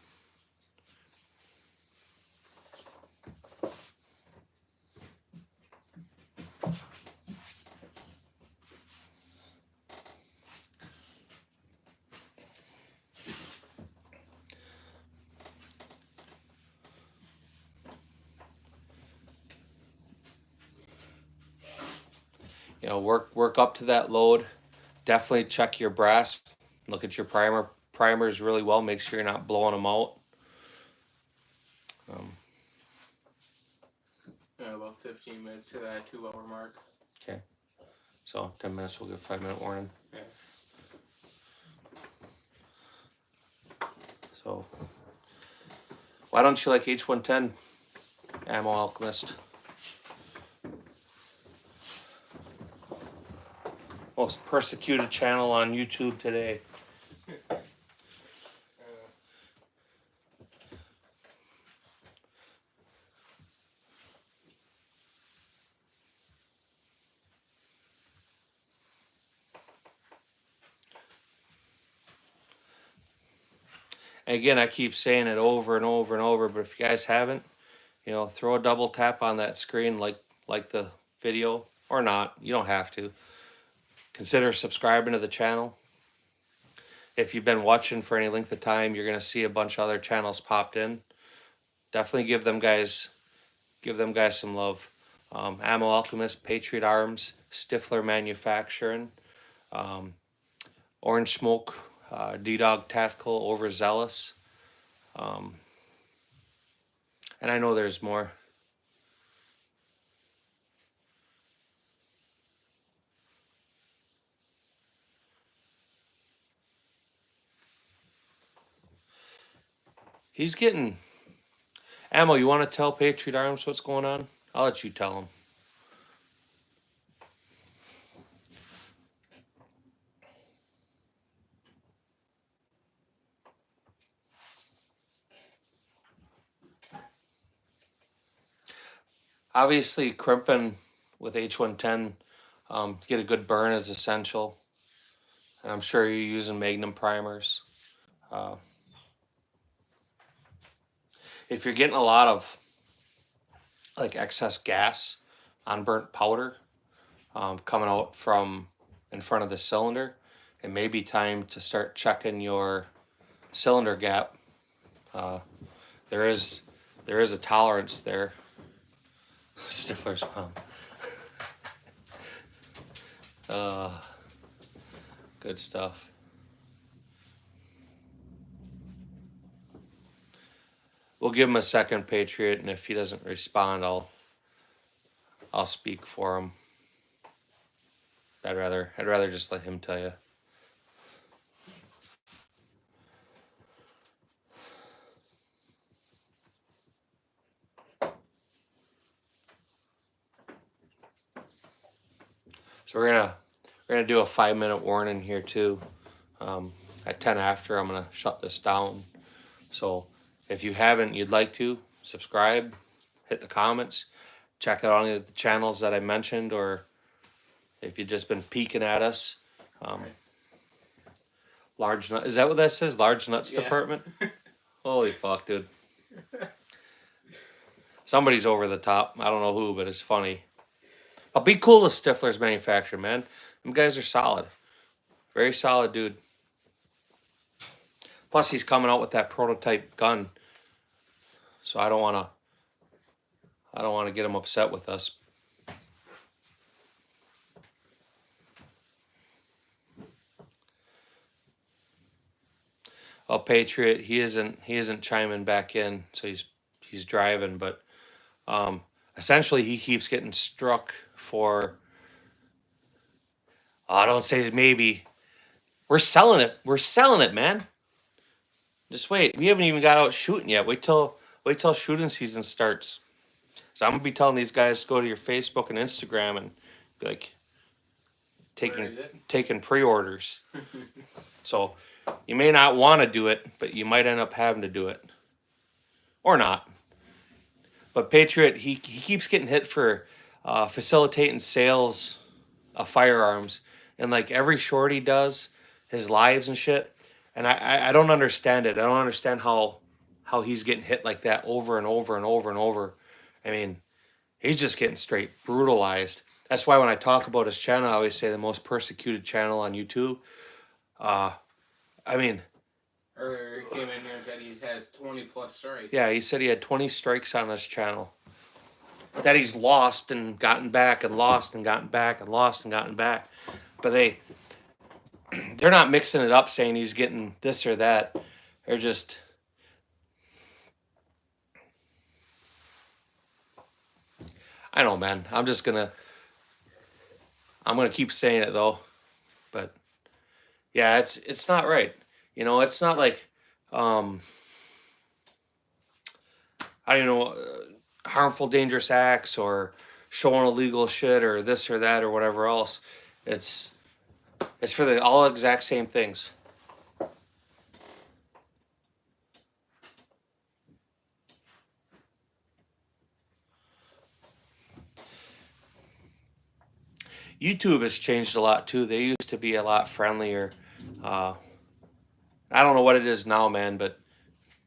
work up to that load. Definitely check your brass. Look at your primers really well. Make sure you're not blowing them out. Yeah, about 15 minutes to that 2-hour mark. Okay. So 10 minutes, we'll give a 5-minute warning. Yeah. So why don't you like H110, Ammo Alchemist? Most persecuted channel on YouTube today. Again, I keep saying it over and over and over, but if you guys haven't, throw a double tap on that screen like the video, or not. You don't have to. Consider subscribing to the channel. If you've been watching for any length of time, you're gonna see a bunch of other channels popped in. Definitely give them guys some love. Ammo Alchemist, Patriot Arms, Stifler Manufacturing, Orange Smoke, D-Dog Tactical, Overzealous. And I know there's more. He's getting... Ammo, you want to tell Patriot Arms what's going on? I'll let you tell him. Obviously, crimping with H110 to get a good burn is essential. And I'm sure you're using Magnum primers. If you're getting a lot of like excess gas, unburnt powder coming out from in front of the cylinder, it may be time to start checking your cylinder gap. There is a tolerance there. Stifler's mom. Good stuff. We'll give him a second, Patriot, and if he doesn't respond, I'll speak for him. I'd rather just let him tell you. So we're gonna do a 5-minute warning here too. At 10 after, I'm gonna shut this down. So if you haven't, you'd like to subscribe, hit the comments, check out any of the channels that I mentioned, or if you've just been peeking at us. Large nut, is that what that says? Large nuts department? Holy fuck, dude. Somebody's over the top. I don't know who, but it's funny. I'll be cool with Stifler's manufacturing, man. Them guys are solid. Very solid, dude. Plus, he's coming out with that prototype gun. So I don't want to get him upset with us. Oh, Patriot, he isn't chiming back in, so he's driving, but essentially he keeps getting struck for, I don't say maybe. We're selling it, man. Just wait. We haven't even got out shooting yet. Wait till shooting season starts. So I'm gonna be telling these guys to go to your Facebook and Instagram and be like taking pre-orders. So you may not want to do it, but you might end up having to do it. Or not. But Patriot, he keeps getting hit for facilitating sales of firearms. And like every short he does, his lives and shit. And I don't understand it. I don't understand how he's getting hit like that over and over and over and over. I mean, he's just getting straight brutalized. That's why when I talk about his channel, I always say the most persecuted channel on YouTube. I mean... Earlier he came in here and said he has 20 plus strikes. Yeah, he said he had 20 strikes on his channel. that he's lost and gotten back and lost and gotten back and lost and gotten back. But they're not mixing it up saying he's getting this or that. They're just, I don't know, man. I'm gonna keep saying it though. But yeah, it's not right. You know, it's not like I don't know, harmful, dangerous acts or showing illegal shit or this or that or whatever else. It's for the all exact same things. YouTube has changed a lot too. They used to be a lot friendlier. I don't know what it is now, man, but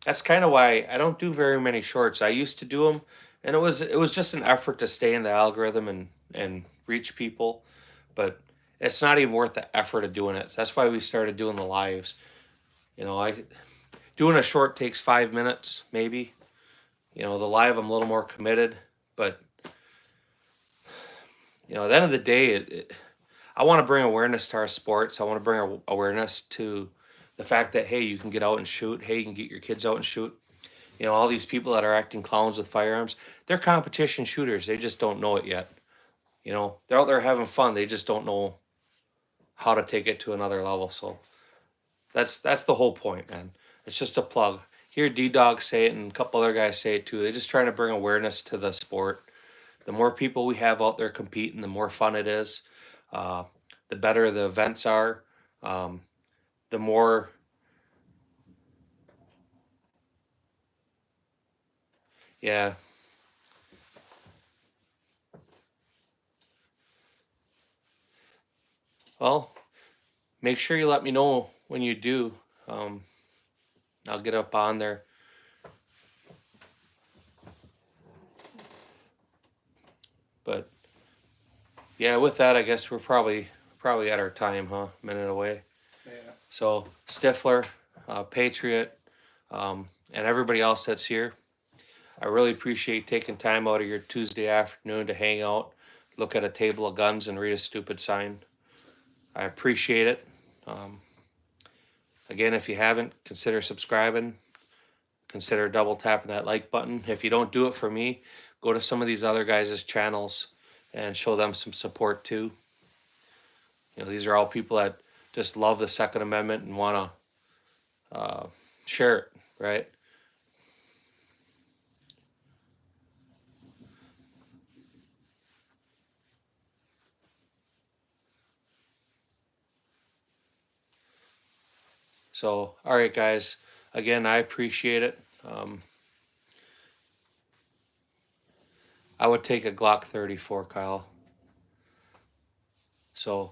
that's kind of why I don't do very many shorts. I used to do them, and it was just an effort to stay in the algorithm and reach people, but it's not even worth the effort of doing it. That's why we started doing the lives. You know, doing a short takes 5 minutes maybe. You know, the live I'm a little more committed, but you know, at the end of the day, I want to bring awareness to our sports. I want to bring awareness to the fact that, hey, you can get out and shoot. Hey, you can get your kids out and shoot. You know, all these people that are acting clowns with firearms, they're competition shooters. They just don't know it yet. You know, they're out there having fun. They just don't know how to take it to another level. So that's the whole point, man. It's just a plug. Hear D-Dog say it and a couple other guys say it too. They're just trying to bring awareness to the sport. The more people we have out there competing, the more fun it is. The better the events are. The more, yeah. Well, make sure you let me know when you do. I'll get up on there. But yeah, with that, I guess we're probably at our time, huh? Minute away. Yeah. So Stifler, Patriot, and everybody else that's here, I really appreciate taking time out of your Tuesday afternoon to hang out, look at a table of guns, and read a stupid sign. I appreciate it. Again, if you haven't, consider subscribing. Consider double tapping that like button. If you don't do it for me, go to some of these other guys' channels and show them some support too. You know, these are all people that just love the Second Amendment and want to share it, right? So, all right, guys. Again, I appreciate it. I would take a Glock 34, Kyle. So,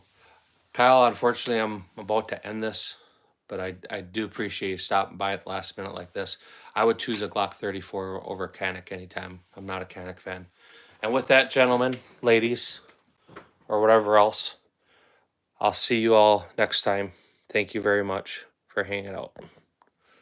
Kyle, unfortunately, I'm about to end this, but I do appreciate you stopping by at the last minute like this. I would choose a Glock 34 over a Canik anytime. I'm not a Canik fan. And with that, gentlemen, ladies, or whatever else, I'll see you all next time. Thank you very much for hanging out.